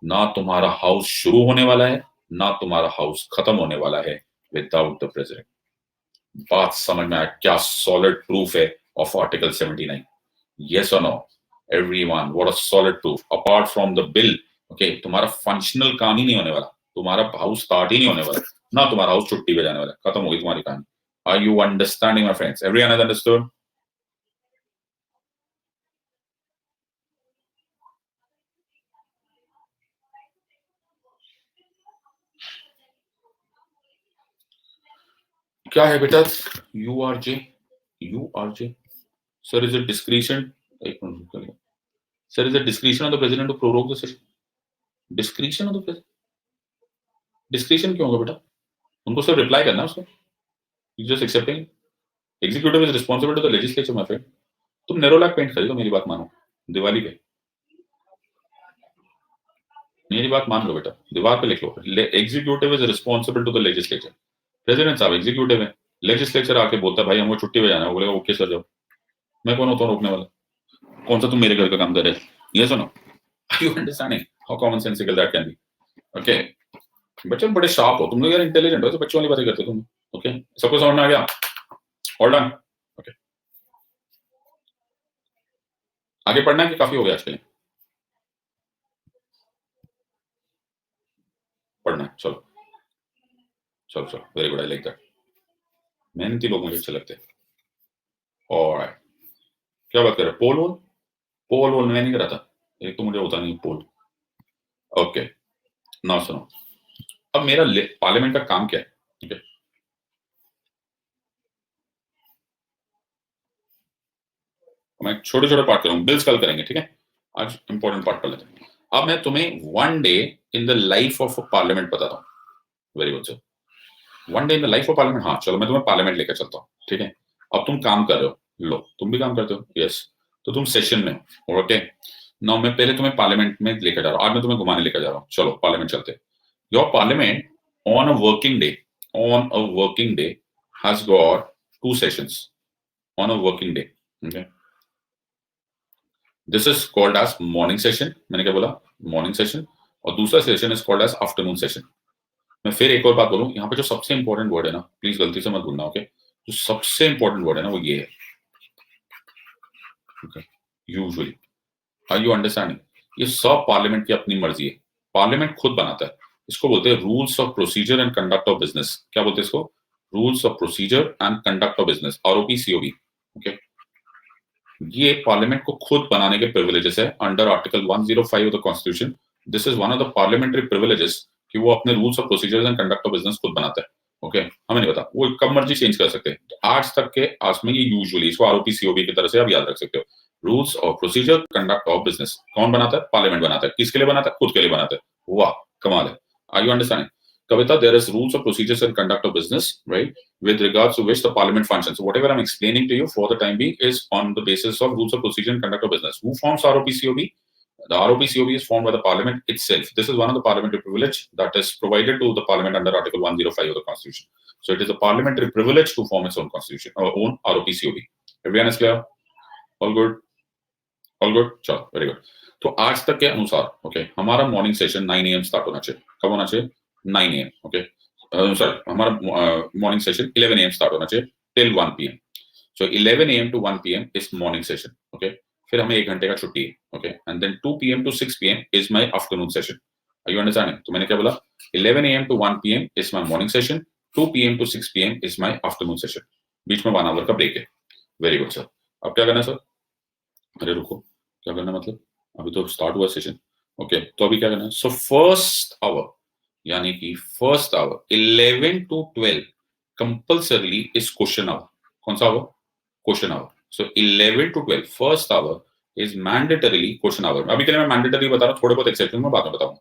ना तुम्हारा हाउस शुरू होने वाला है, ना तुम्हारा हाउस खत्म होने वाला है विदाउट द प्रेसिडेंट। बात समझ में आया क्या सॉलिड प्रूफ है ऑफ आर्टिकल 79? यस और no everyone? What a solid proof apart from the bill. Okay, तुम्हारा फंक्शनल काम ही नहीं होने वाला, तुम्हारा हाउस स्टार्ट ही नहीं होने वाला, ना तुम्हारा हाउस छुट्टी पे जाने वाला, खत्म होगी तुम्हारी कहानी। Are you understanding my friends? Everyone has understood? क्या है बेटा यूआरजे? यूआरजे सर इज अ डिस्क्रिशन, एक minute sir, is a discretion of the president to prorogue the session. Discretion of the president? Discretion क्यों होगा बेटा? उनको सिर्फ रिप्लाई करना है उसको, you just accepting. Executive is responsible to the legislature my friend. तुम नेरोलैक पेंट खरीदो, मेरी बात मानो, दिवाली पे मेरी बात मान लो बेटा, दीवार पे लिख लो, executive is responsible to the legislature. President साहब एग्जीक्यूटिव है, लेजिस्लेचर आके बोलता है भाई हमको छुट्टी पे जाना है, बोलेगा ओके सर जाओ। मैं कौन होता हूँ रोकने वाला? कौन सा तुम मेरे घर का काम कर रहे हो? ये सुनो, are you understanding how common sensical that can be? Okay, बच्चे बड़े शार्प हो तुम लोग यार, इंटेलिजेंट हो, तो बच्चों वाली बातें करते हो तुम। ओके, सबको समझ में आ गया? All done? ओके, आगे पढ़ना है कि काफी हो गया आज के लिए? पढ़ना है, चलो चलो चलो, very good, I like that. मेहनती लोग मुझे अच्छे लगते हैं। ऑलराइट, क्या बात कर रहे? पोल वोल? पोल वोल मैं नहीं करा था, एक तो मुझे होता नहीं पोल। ओके, ना सुनो, अब मेरा पार्लियामेंट का काम क्या है? ठीक है, मैं छोटे छोटे पार्ट करूंगा, बिल्स कल करेंगे, ठीक है, आज इंपॉर्टेंट पार्ट कर लेते हैं। अब मैं तुम्हें one day in the life of parliament बताता हूँ। Very good sir, one day in the life of parliament. हाँ चलो, मैं तुम्हें पार्लियामेंट लेकर चलता हूँ, ठीक है। अब तुम काम कर रहे हो, लो तुम भी काम करते हो, यस, तो तुम सेशन में हो, ओके। नाउ मैं पहले तुम्हें पार्लियामेंट में लेकर जा रहा हूँ, आज मैं तुम्हें घुमाने लेकर जा रहा हूँ, चलो पार्लियामेंट चलते। Your parliament on a working day, on a working day has got 2 sessions on a working day, okay. This is called as morning session, मैंने क्या बोला? Morning session. और दूसरा session is called as afternoon session. मैं फिर एक और बात बोलूं, यहाँ पे जो सबसे इंपॉर्टेंट वर्ड है ना, प्लीज गलती से मत भूलना, ओके। जो सबसे इंपॉर्टेंट वर्ड है ना वो ये है, okay, usually. Are you understanding? ये सब पार्लियामेंट की अपनी मर्जी है, पार्लियामेंट खुद बनाता है। इसको बोलते हैं rules of procedure and conduct of business. क्या बोलते हैं इसको? Rules of procedure and conduct of business, ROP COB, okay. ये पार्लियामेंट को खुद बनाने के प्रिविलेजेस है under article 105 of the constitution. This is one of the parliamentary privileges कि वो अपने rules of procedures and conduct of business खुद बनाता है। ओके, हमें नहीं पता, वो कब मर्जी चेंज कर सकते हैं। तो आज तक के आज में ये यूजुअली इसको आरओपी सीओबी की तरह से आप याद रख सकते हो। Rules of procedure conduct of business कौन बनाता है? पार्लियामेंट बनाता है। किसके लिए बनाता है? खुद के लिए बनाता है। वाह, कमाल है। Are you understanding? Kavita, there is rules of procedures and conduct of business, right? With regards to which the parliament functions. So whatever I'm explaining to you for the time being is on the basis of rules of procedure and conduct of business. Who forms ROPCOB? The ROPCOB is formed by the parliament itself. This is one of the parliamentary privilege that is provided to the parliament under Article 105 of the Constitution. So it is a parliamentary privilege to form its own constitution, or own ROPCOB. Everyone is clear? All good? All good? चलो, very good. तो आज तक के अनुसार okay हमारा morning session 9 AM start होना चाहिए। कब होना चाहिए? 9 AM। ओके, सॉरी, हमारा मॉर्निंग सेशन 11 AM स्टार्ट होना चाहिए till 1 PM। So 11 AM to 1 PM is morning session. Okay, फिर हमें 1 घंटे का छुट्टी है। Okay, and then 2 PM to 6 PM is my afternoon session. Are you understanding? तो मैंने क्या बोला? 11 AM to 1 PM is my morning session, 2 PM to 6 PM is my afternoon session. बीच में 1 आवर का ब्रेक है। Very good sir. अब क्या करना है सर? अरे रुको, क्या करना है मतलब? अभी तो स्टार्ट हुआ सेशन। ओके, तो अभी क्या करना है? सो फर्स्ट आवर, यानी कि first hour 11 to 12 compulsorily is question hour. कौन सा hour? Question hour. So 11 to 12 first hour is mandatorily question hour. अभी के लिए मैं मैंडेटरी बता रहा हूँ, थोड़े बहुत एक्सेप्शन में बाद में बताऊंगा।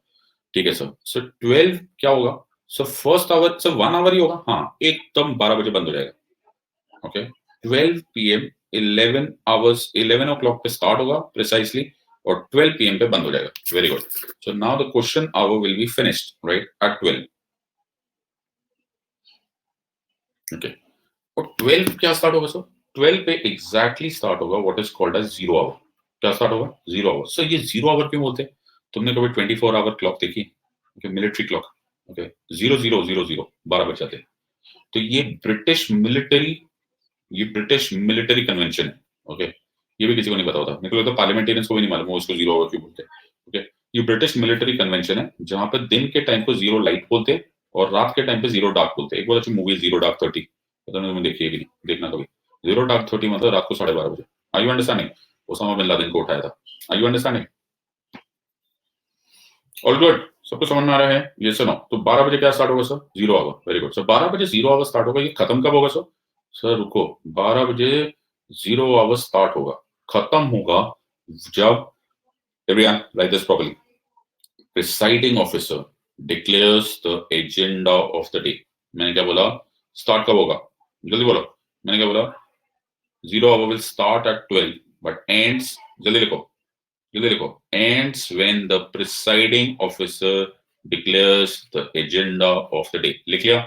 ठीक है सर। सो 12 क्या होगा? So first hour sir 1 hour ही होगा। हाँ, एकदम 12 बजे बंद हो जाएगा। ओके, 12 PM 11 आवर्स 11 o'clock पे स्टार्ट होगा प्रिसाइसली और 12 PM पे बंद हो जाएगा। Very good. So now the question hour will be finished right at 12। Okay, और 12 क्या स्टार्ट होगा सर? 12 पे एग्जैक्टली स्टार्ट होगा what is called as zero hour. क्या स्टार्ट होगा? Zero hour. सर ये जीरो आवर क्यों बोलते हैं? तुमने कभी 24 आवर क्लॉक देखी? Okay, military clock. ओके, 0000 12 बज जाते हैं। तो ये ब्रिटिश मिलिट्री कन्वेंशन है। ओके, ये भी किसी को नहीं पता होता। मेरे को लगता है पार्लियामेंटेरियंस को भी नहीं मालूम है उसको जीरो आवर क्यों बोलते हैं। ओके, ये ब्रिटिश मिलिट्री कन्वेंशन है जहां पर दिन के टाइम को जीरो लाइट बोलते हैं और रात के टाइम पे जीरो डार्क बोलते हैं। एक बहुत अच्छी मूवी जीरो डार्क 30, पता नहीं तुमने देखी है कि नहीं, देखना कभी। जीरो डार्क 30 मतलब रात को 12:30 बजे। Are you understanding? Osama bin Laden को उठाया था। Are you understanding? All good, सबको समझ में आ रहा है? ये सुनो, तो 12 बजे क्या स्टार्ट होगा sir? Zero hour. Very good. Sir 12 बजे जीरो आवर स्टार्ट होगा। ये खत्म कब होगा सर? सर रुको, 12 बजे जीरो आवर स्टार्ट होगा, खत्म होगा जब everyone write this properly. Presiding officer declares the agenda of the day. मैंने क्या बोला? स्टार्ट कब होगा? जल्दी बोलो। मैंने क्या बोला? Zero hour will start at 12 but ends, जल्दी लिखो, जल्दी लिखो, ends when the presiding officer declares the agenda of the day. लिख लिया?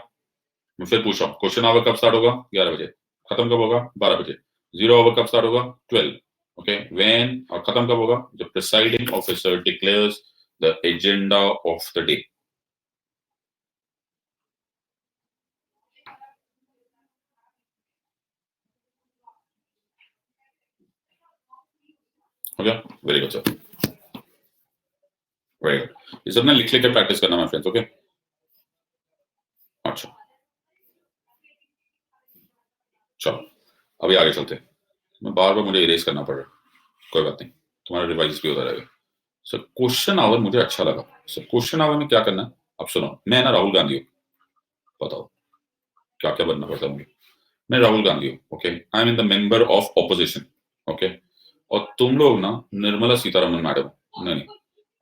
मैं फिर पूछ रहा हूँ, क्वेश्चन आवर कब स्टार्ट होगा? 11 बजे। खत्म कब होगा? 12 बजे। जीरो आवर कब स्टार्ट होगा? 12। ओके, व्हेन, और खत्म कब होगा? जब presiding officer declares the agenda of the day. हो गया? Very good sir, very good. ये सब ना लिख के प्रैक्टिस करना माय फ्रेंड्स। ओके, अच्छा चलो अभी आगे चलते हैं। मैं बार बार मुझे इरेज करना पड़ रहा है, कोई बात नहीं, तुम्हारा रिवाइज भी होता रहेगा। सर क्वेश्चन आवर मुझे अच्छा लगा। सर क्वेश्चन आवर में क्या करना है? अब सुनो, मैं ना राहुल गांधी हूँ, बताओ क्या क्या बनना पड़ता है मुझे? मैं राहुल गांधी हूँ। Okay, I am in the member of opposition. Okay, और तुम लोग ना निर्मला सीतारमन मैडम। नहीं नहीं,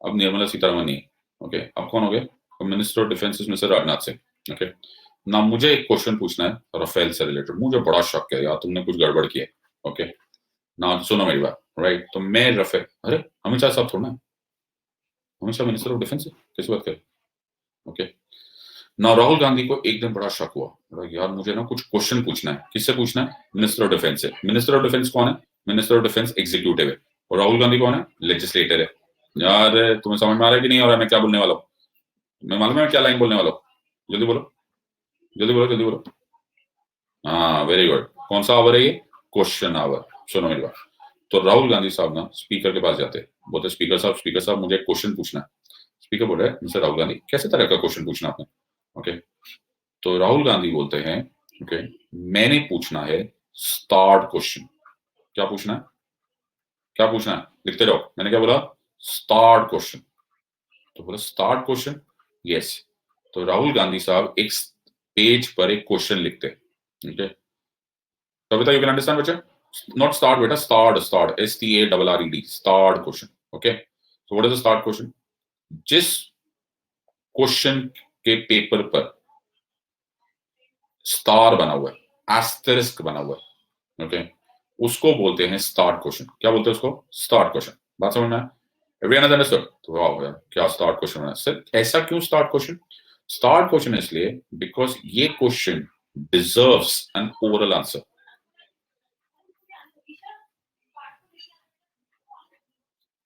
अब निर्मला सीतारमन नहीं। ओके, अब कौन हो गए? Minister of defence mister Rajnath Singh. Okay, ना मुझे एक क्वेश्चन पूछना है राफेल से रिलेटेड। मुझे बड़ा शक है यार, तुमने कुछ गड़बड़ किया है। ओके, ना सुनो मेरी बात, राइट? तो मैं राफेल, अरे अमित शाह साहब थोड़ा ना, Amit Shah minister of defence है, किस बात का? ओके, ना राहुल गांधी को एक दिन बड़ा शक हुआ, यार मुझे ना कुछ क्वेश्चन पूछना है। किससे पूछना है? मिनिस्टर ऑफ डिफेंस से। मिनिस्टर ऑफ डिफेंस कौन है? मिनिस्टर ऑफ डिफेंस एग्जीक्यूटिव है, और राहुल गांधी कौन है? लेजिस्लेटर है। यार तुम्हें समझ में आ रहा है कि नहीं आ रहा है मैं क्या बोलने वाला हूँ? मैं मालूम है क्या लाइन बोलने वाला हूँ? जल्दी बोलो, जल्दी बोलो, जल्दी बोलो। हाँ वेरी गुड। कौन सा आवर है ये? Question hour. सुनो मेरी बात। तो राहुल गांधी साहब ना स्पीकर के पास जाते, बोलते स्पीकर साहब मुझे क्वेश्चन पूछना है। स्पीकर बोल रहे हैं, मिस्टर राहुल गांधी कैसे तरह का क्वेश्चन पूछना आपने? ओके, तो राहुल गांधी बोलते हैं, ओके मैंने पूछना है स्टार्ट क्वेश्चन। क्या पूछना है? क्या पूछना है लिखते जाओ। मैंने क्या बोला, स्टार्ट क्वेश्चन, तो बोला स्टार्ट क्वेश्चन, यस। तो राहुल गांधी साहब एक पेज पर एक क्वेश्चन लिखते हैं, ठीक है। कविता, यू कैन अंडरस्टैंड बच्चा, नॉट स्टार्ट बेटा, start, start, STARRED, start question, okay. So what is the start question? जिस क्वेश्चन के पेपर पर स्टार बना हुआ है, एस्टेरिस्क बना हुआ है, ओके, उसको बोलते हैं स्टार्ट क्वेश्चन। क्या बोलते हैं उसको? Start question. बात समझ में आया? Everyone understood? तो वाह यार, क्या स्टार्ट क्वेश्चन है सर। ऐसा क्यों स्टार्ट क्वेश्चन? स्टार्ट क्वेश्चन इसलिए बिकॉज ये question deserves N oral answer.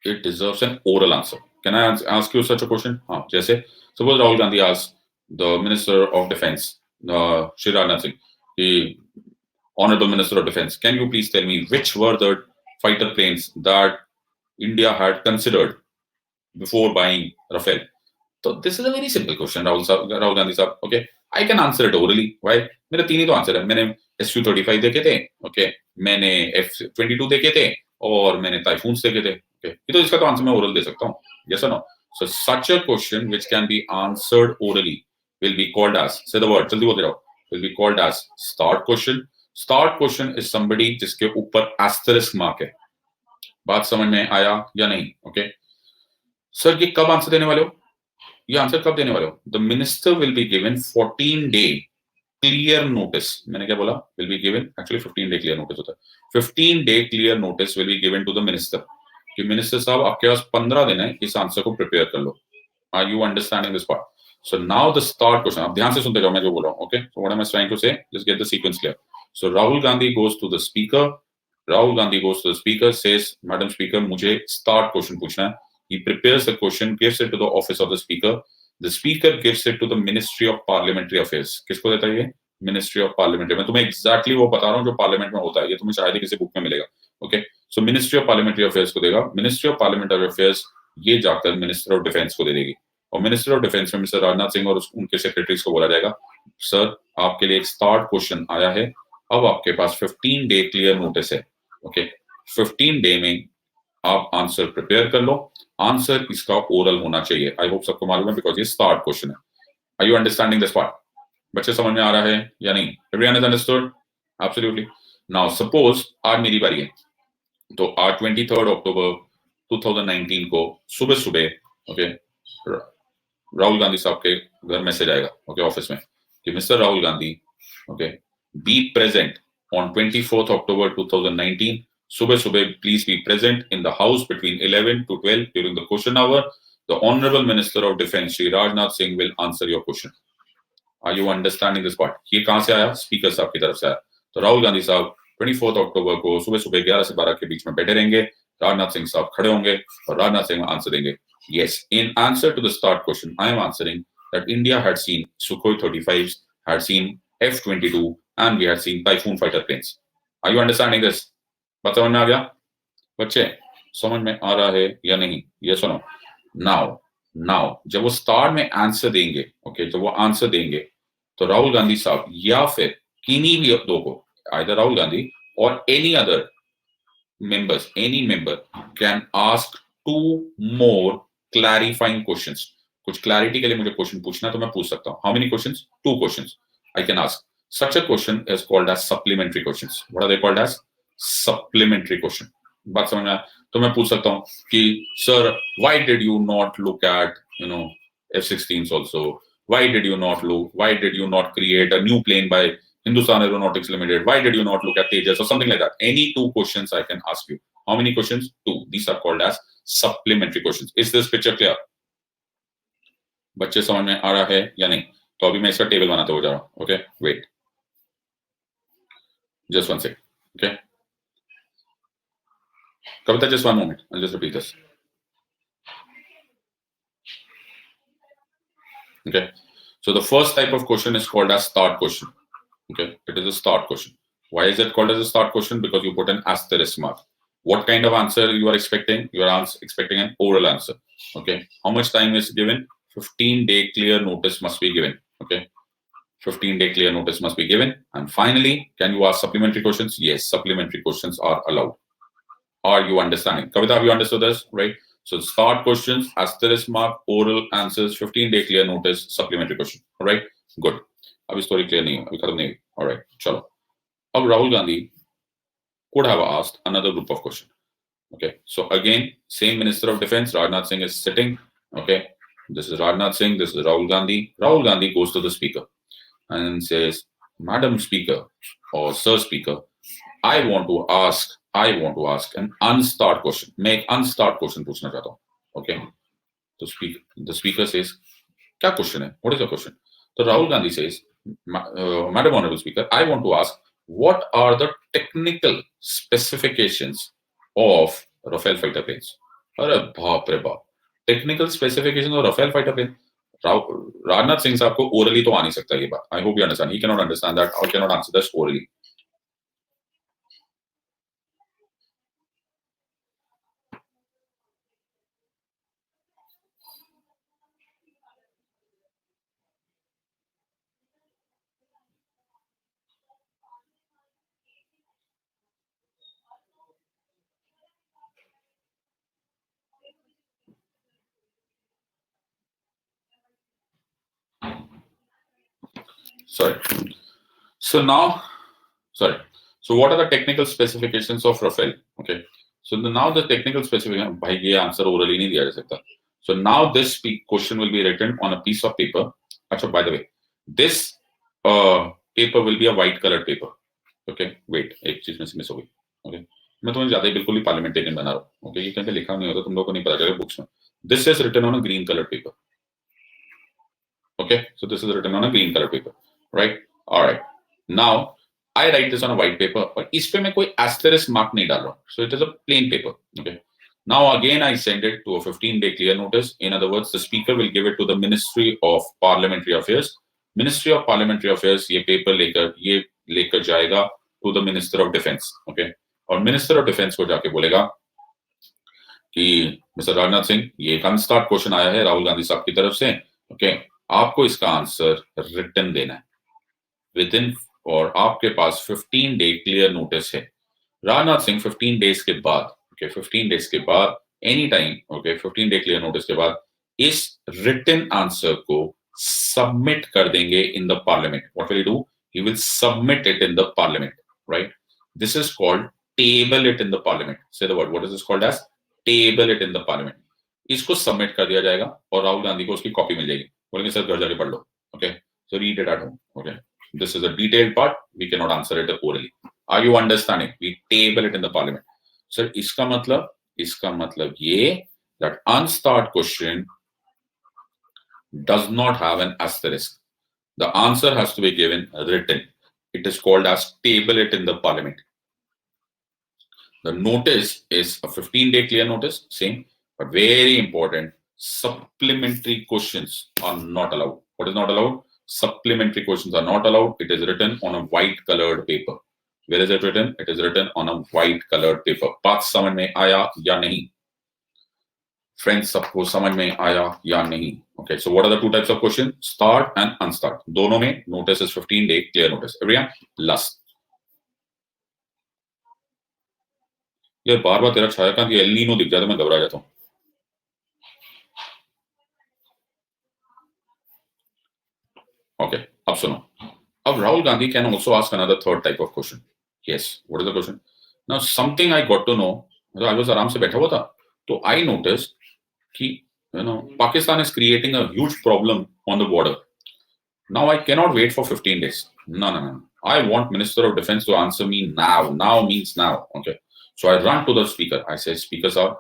It deserves an oral answer. Can I ask you such a question? हाँ, जैसे suppose Rahul Gandhi asks the Minister of Defense, Shri Rajnath Singh, the Honorable Minister of Defense, can you please tell me which were the fighter planes that India had considered before buying Rafale? So this is a very simple question, Rahul Gandhi sahab. Okay, I can answer it orally. Why? मेरे तीन ही तो answer है। मैंने SU-35 देखे थे, okay, मैंने F-22 देखे थे, और मैंने टाइफून्स देखे थे। Okay, ये तो इसका तो आंसर मैं ओरल दे सकता हूँ। Yes or no? So such a question which can be answered orally will be called as, say the word, जल्दी बोलते जाओ, will be called as start question. Start question is somebody जिसके ऊपर asterisk mark है। बात समझ में आया या नहीं? ओके सर, ये कब आंसर देने वाले हो? ये आंसर कब देने वाले हो? The minister will be given 14-day clear notice. मैंने क्या बोला? Will be given, actually 15-day clear notice होता है। 15-day clear notice will be given to the minister कि मिनिस्टर साहब आपके पास 15 दिन है, इस आंसर को प्रिपेयर कर लो। Are you understanding this part? So now the start question, आप ध्यान से सुनते जाओ मैं जो बोल रहा हूं, okay. So what am I trying to say, just get the sequence clear. So Rahul Gandhi goes to the speaker, Rahul Gandhi goes to the speaker, says madam speaker मुझे स्टार्ट क्वेश्चन पूछना है। He prepares the question, gives it to the office of the speaker. The speaker gives it to the Ministry of Parliamentary Affairs. किसको देता है ये? Ministry of Parliamentary। मैं तुम्हें exactly वो बता रहा हूँ जो पार्लियामेंट में होता है, ये तुम्हें शायद ही किसी बुक में मिलेगा, okay. So Ministry of Parliamentary Affairs को देगा। Ministry of Parliamentary Affairs ये जाकर Minister of Defense को दे देगी, और Minister of Defense में मिस्टर राजनाथ सिंह और उनके सेक्रेटरीज को बोला जाएगा, सर आपके लिए एक स्टार्ट क्वेश्चन आया है, अब आपके पास 15-day क्लियर नोटिस है, ओके। 15 day में आप आंसर प्रिपेयर कर लो। आंसर इसका ओरल होना चाहिए। आई होप सबको मालूम है, बिकॉज ये स्टार्ट क्वेश्चन है। Are you understanding this part? बच्चे समझ में आ रहा है या नहीं? Everyone is understood? Absolutely. Now suppose आज मेरी बारी है, तो आज 23 अक्टूबर 2019 को सुबह सुबह, ओके, राहुल गांधी साहब के घर मैसेज आएगा, ओके, ऑफिस में, कि mister Rahul Gandhi, okay, be present on 24 October 2019, सुबह सुबह please be present in the house between 11 to 12 during the question hour. The honourable minister of defence Shri Rajnath Singh will answer your question. Are you understanding this part? ये कहां से आया? Speaker साहब की तरफ से आया। तो राहुल गांधी साहब 24 अक्टूबर को सुबह सुबह 11 से 12 के बीच में बैठे रहेंगे, राजनाथ सिंह साहब खड़े होंगे और राजनाथ सिंह आंसर देंगे। Yes, in answer to the start question, I am answering that India had seen Sukhoi 35s, had seen F-22, and we had seen Typhoon fighter planes. Are you understanding this? बात समझ में आ गया? बच्चे समझ में आ रहा है या नहीं? ये सुनो। Now, जब वो स्टार्ट में आंसर देंगे, ओके, जब वो आंसर देंगे, तो राहुल गांधी साहब या फिर किन्हीं भी दो को, either राहुल गांधी और any other members, any member can ask 2 more clarifying questions. कुछ क्लैरिटी के लिए मुझे क्वेश्चन पूछना है तो मैं पूछ सकता हूं। How many questions? 2 questions I can ask. Such a question is called as supplementary questions. What are they called as? Supplementary question. बात समझ में आया? तो मैं पूछ सकता हूं कि sir, why did you not look at, F-16s also? Why did you not create a new plane by Hindustan Aeronautics Limited? Why did you not look at Tejas or something like that? Any 2 questions I can ask you. How many questions? 2. These are called as supplementary questions. Is this picture clear? बच्चे समझ में आ रहा है या नहीं? तो अभी मैं इसका टेबल बनाते हो जा रहा हूं, okay, wait just 1 second, okay. Kavita, just 1 moment, I'll just repeat this. Okay, so the first type of question is called as start question. Okay, it is a start question. Why is it called as a start question? Because you put an asterisk mark. What kind of answer you are expecting? You are expecting an oral answer. Okay, how much time is given? 15-day clear notice must be given. Okay, 15-day clear notice must be given. And finally, can you ask supplementary questions? Yes, supplementary questions are allowed. Are you understanding? Kavita, have you understood this? Right? So start questions, asterisk mark, oral answers, 15-day clear notice, supplementary question. All right? Good. अब story clear नहीं है, अभी खत्म नहीं हुई. All right, चलो. अब Rahul Gandhi could have asked another group of questions. Okay, so again, same Minister of Defense, Rajnath Singh is sitting. Okay, this is Rajnath Singh, this is Rahul Gandhi. Rahul Gandhi goes to the speaker and says, Madam Speaker or Sir Speaker, I want to ask an unstart question. मैं एक unstart question पूछना चाहता हूँ. Okay, तो the speaker says, क्या question है? What is the question? So Rahul Gandhi says, Madam Honorable Speaker, I want to ask, what are the technical specifications of Rafale fighter planes? अरे बाप रे बाप, technical specifications of Rafale fighter plane. Rajnath Singh साहब को orally तो आ नहीं सकता ये बात. I hope you understand. He cannot understand that or cannot answer this orally. Sorry. So what are the technical specifications of Rafale? Okay. So now the technical specification, भाई ये answer orally नहीं दिया जा सकता. So now this question will be written on a piece of paper. अच्छा, by the way, this paper will be a white colored paper. Okay. Wait, एक चीज में से मिस हो गई. Okay. मैं तुम्हें ज्यादा बिल्कुल ही पार्लियामेंटेरियन बना रहा हूँ. Okay. ये कहीं पे लिखा नहीं होता, तुम लोगों को नहीं पता चलेगा बुक्स में. This is written on a green colored paper. Okay. So this is written on a green colored paper. Right. All right. Now I write this on a white paper, और इस पे मैं कोई asterisk mark नहीं डाल रहा हूँ. So it is a plain paper. Okay. Now again I send it to a 15-day clear notice. In other words, the speaker will give it to the Ministry of Parliamentary Affairs. Ministry of Parliamentary Affairs ये paper लेकर जाएगा to the Minister of Defense. Okay. और Minister of Defense को जाके बोलेगा कि mister Rajnath Singh, ये एक अनस्टार्ट क्वेश्चन आया है राहुल गांधी साहब की तरफ से. ओके, आपको इसका आंसर रिटन देना है विद इन, और आपके पास 15-day क्लियर नोटिस है. राजनाथ सिंह 15 डेज के बाद, ओके 15 डेज के बाद any time, okay 15-day clear notice के बाद इस रिटन आंसर को सबमिट कर देंगे in the parliament. What will he do? He will submit it in the parliament. Right, this is called table it in the parliament. Say the word, what is this called as? Table it in the parliament. इसको submit कर दिया जाएगा और राहुल गांधी को उसकी copy मिल जाएगी. बोलेंगे sir घर जाके पढ़ लो. Okay, so read it at home. Okay, this is a detailed part, we cannot answer it orally. Are you understanding? We table it in the parliament. Sir, इसका मतलब ये that unstart question does not have an asterisk. The answer has to be given written. It is called as table it in the parliament. The notice is a 15-day clear notice, same, but very important, supplementary questions are not allowed. What is not allowed? Supplementary questions are not allowed. It is written on a white colored paper. Where is it written? It is written on a white colored paper. बात समझ में आया या नहीं? Friends, सबको समझ में आया या नहीं? Okay, so what are the two types of questions? Start and unstart. दोनों में notice is 15-day clear notice. Everyone, last. यार बार-बार तेरा छायाकांत ये एल नीनो दिख जाता है, मैं घबरा जाता हूँ. Okay, अब सुनो. अब Rahul Gandhi can also ask another third type of question. Yes, what is the question? Now something I got to know, I was आराम से बैठा हुआ था, तो I noticed कि Pakistan is creating a huge problem on the border. Now I cannot wait for 15 days. No. I want Minister of Defense to answer me now. Now means now. Okay. So I run to the speaker. I say, Speaker sir,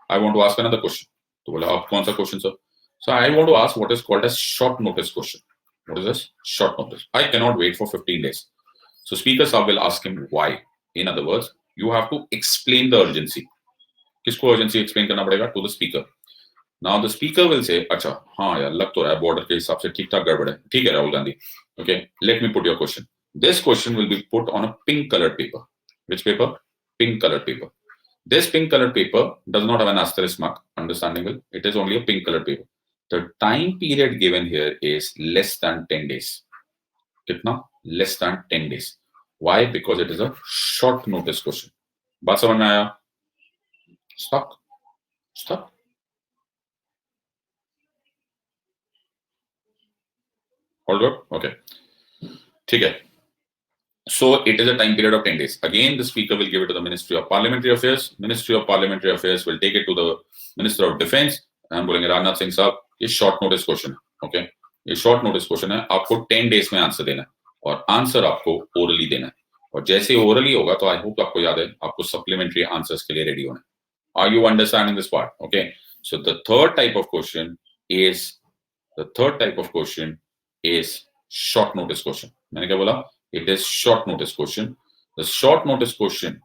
I want to ask another question. तो बोला आप कौन सा question sir? So I want to ask what is called as short notice question. What is this? Short notice. I cannot wait for 15 days. So Speaker sir will ask him why. In other words, you have to explain the urgency. किसको urgency explain करना पड़ेगा? To the speaker. Now the speaker will say, अच्छा हाँ यार लग तो रहा है border के हिसाब से ठीक ठाक गड़बड़ है. ठीक है Rahul Gandhi. Okay, let me put your question. This question will be put on a pink colored paper. Which paper? Pink colored paper. This pink colored paper does not have an asterisk mark. Understandable? It is only a pink colored paper. The time period given here is less than 10 days. कितना? Less than 10 days. Why? Because it is a short notice question. बात समझ में आया? Stuck? Stuck? All good? Okay. ठीक है. So it is a time period of 10 days. Again, the speaker will give it to the Ministry of Parliamentary Affairs. Ministry of Parliamentary Affairs will take it to the Minister of Defense. And बोलेंगे राजनाथ सिंह साहब ये short notice question है. Okay, ये short notice question है, आपको 10 days में answer देना है और आंसर आपको ओरली देना है. और जैसे ओरली होगा तो आई होप आपको याद है आपको सप्लीमेंट्री आंसर्स के लिए रेडी होना है. Are you understanding this part? Okay. So the third type of question is short notice question. मैंने क्या बोला? It is short notice question. The short notice question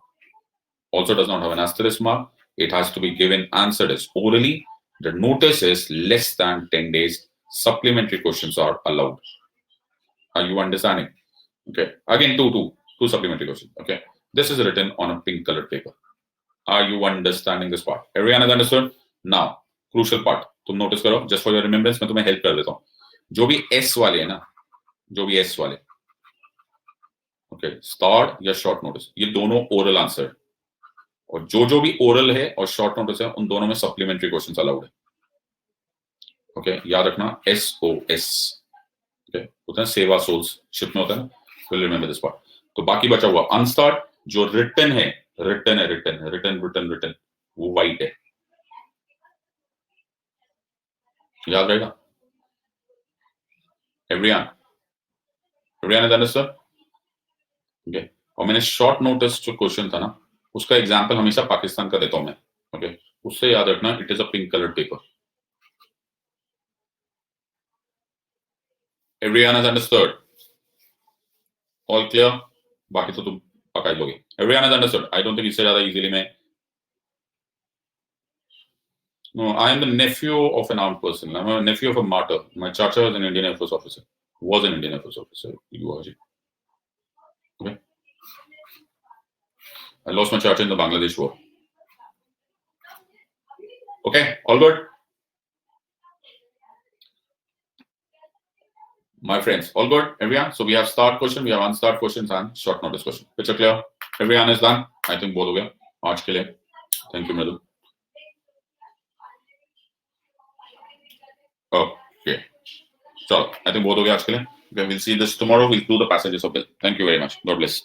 also does not have an asterisk mark. It has to be given answered as orally. The notice is less than 10 days. Supplementary questions are allowed. Are you understanding? Okay. Again, two supplementary questions. Okay. This is written on a pink colored paper. Are you understanding this part? Everyone has understood? Now, crucial part. तुम notice करो. Just for your remembrance, मैं तुम्हें help कर देता हूँ. जो भी S वाले है ना, जो भी S वाले, ओके, स्टार्ट या शॉर्ट नोटिस, ये दोनों ओरल आंसर, और जो भी ओरल है और शॉर्ट नोटिस है उन दोनों में सप्लीमेंट्री क्वेश्चंस अलाउड है. ओके, याद रखना SOS. ओके, होता है सेवा सोल्स शिप में होता है, विल रिमेंबर दिस पार्ट. तो बाकी बचा हुआ अनस्टार्ट, जो रिटन है, रिटन वो वाइट है, याद रहेगा. Everyone is understood? ओके. और मैंने शॉर्ट नोटिस जो क्वेश्चन था ना, उसका एग्जांपल हमेशा पाकिस्तान का देता हूं मैं. ओके, उससे याद रखना it is a pink coloured paper. Everyone has understood? All clear? बाकी तो तुम पका ही लोगे. Everyone has understood? I don't think इससे ज्यादा इजीली मैं. No, I am the nephew of an armed person. I'm a nephew of a martyr. My chacha was an Indian Air Force officer. Was an Indian Air Force officer. Okay. I lost my chacha in the Bangladesh war. Okay, all good? My friends, all good? Everyone? So we have start question, we have unstart questions and short notice question. Picture clear? Everyone is done? I think both हो गया आज के लिए. Thank you, Mridul. Okay. So I think both हो गया आज के लिए. Okay, we'll see this tomorrow. We'll do the passages of it. Thank you very much. God bless.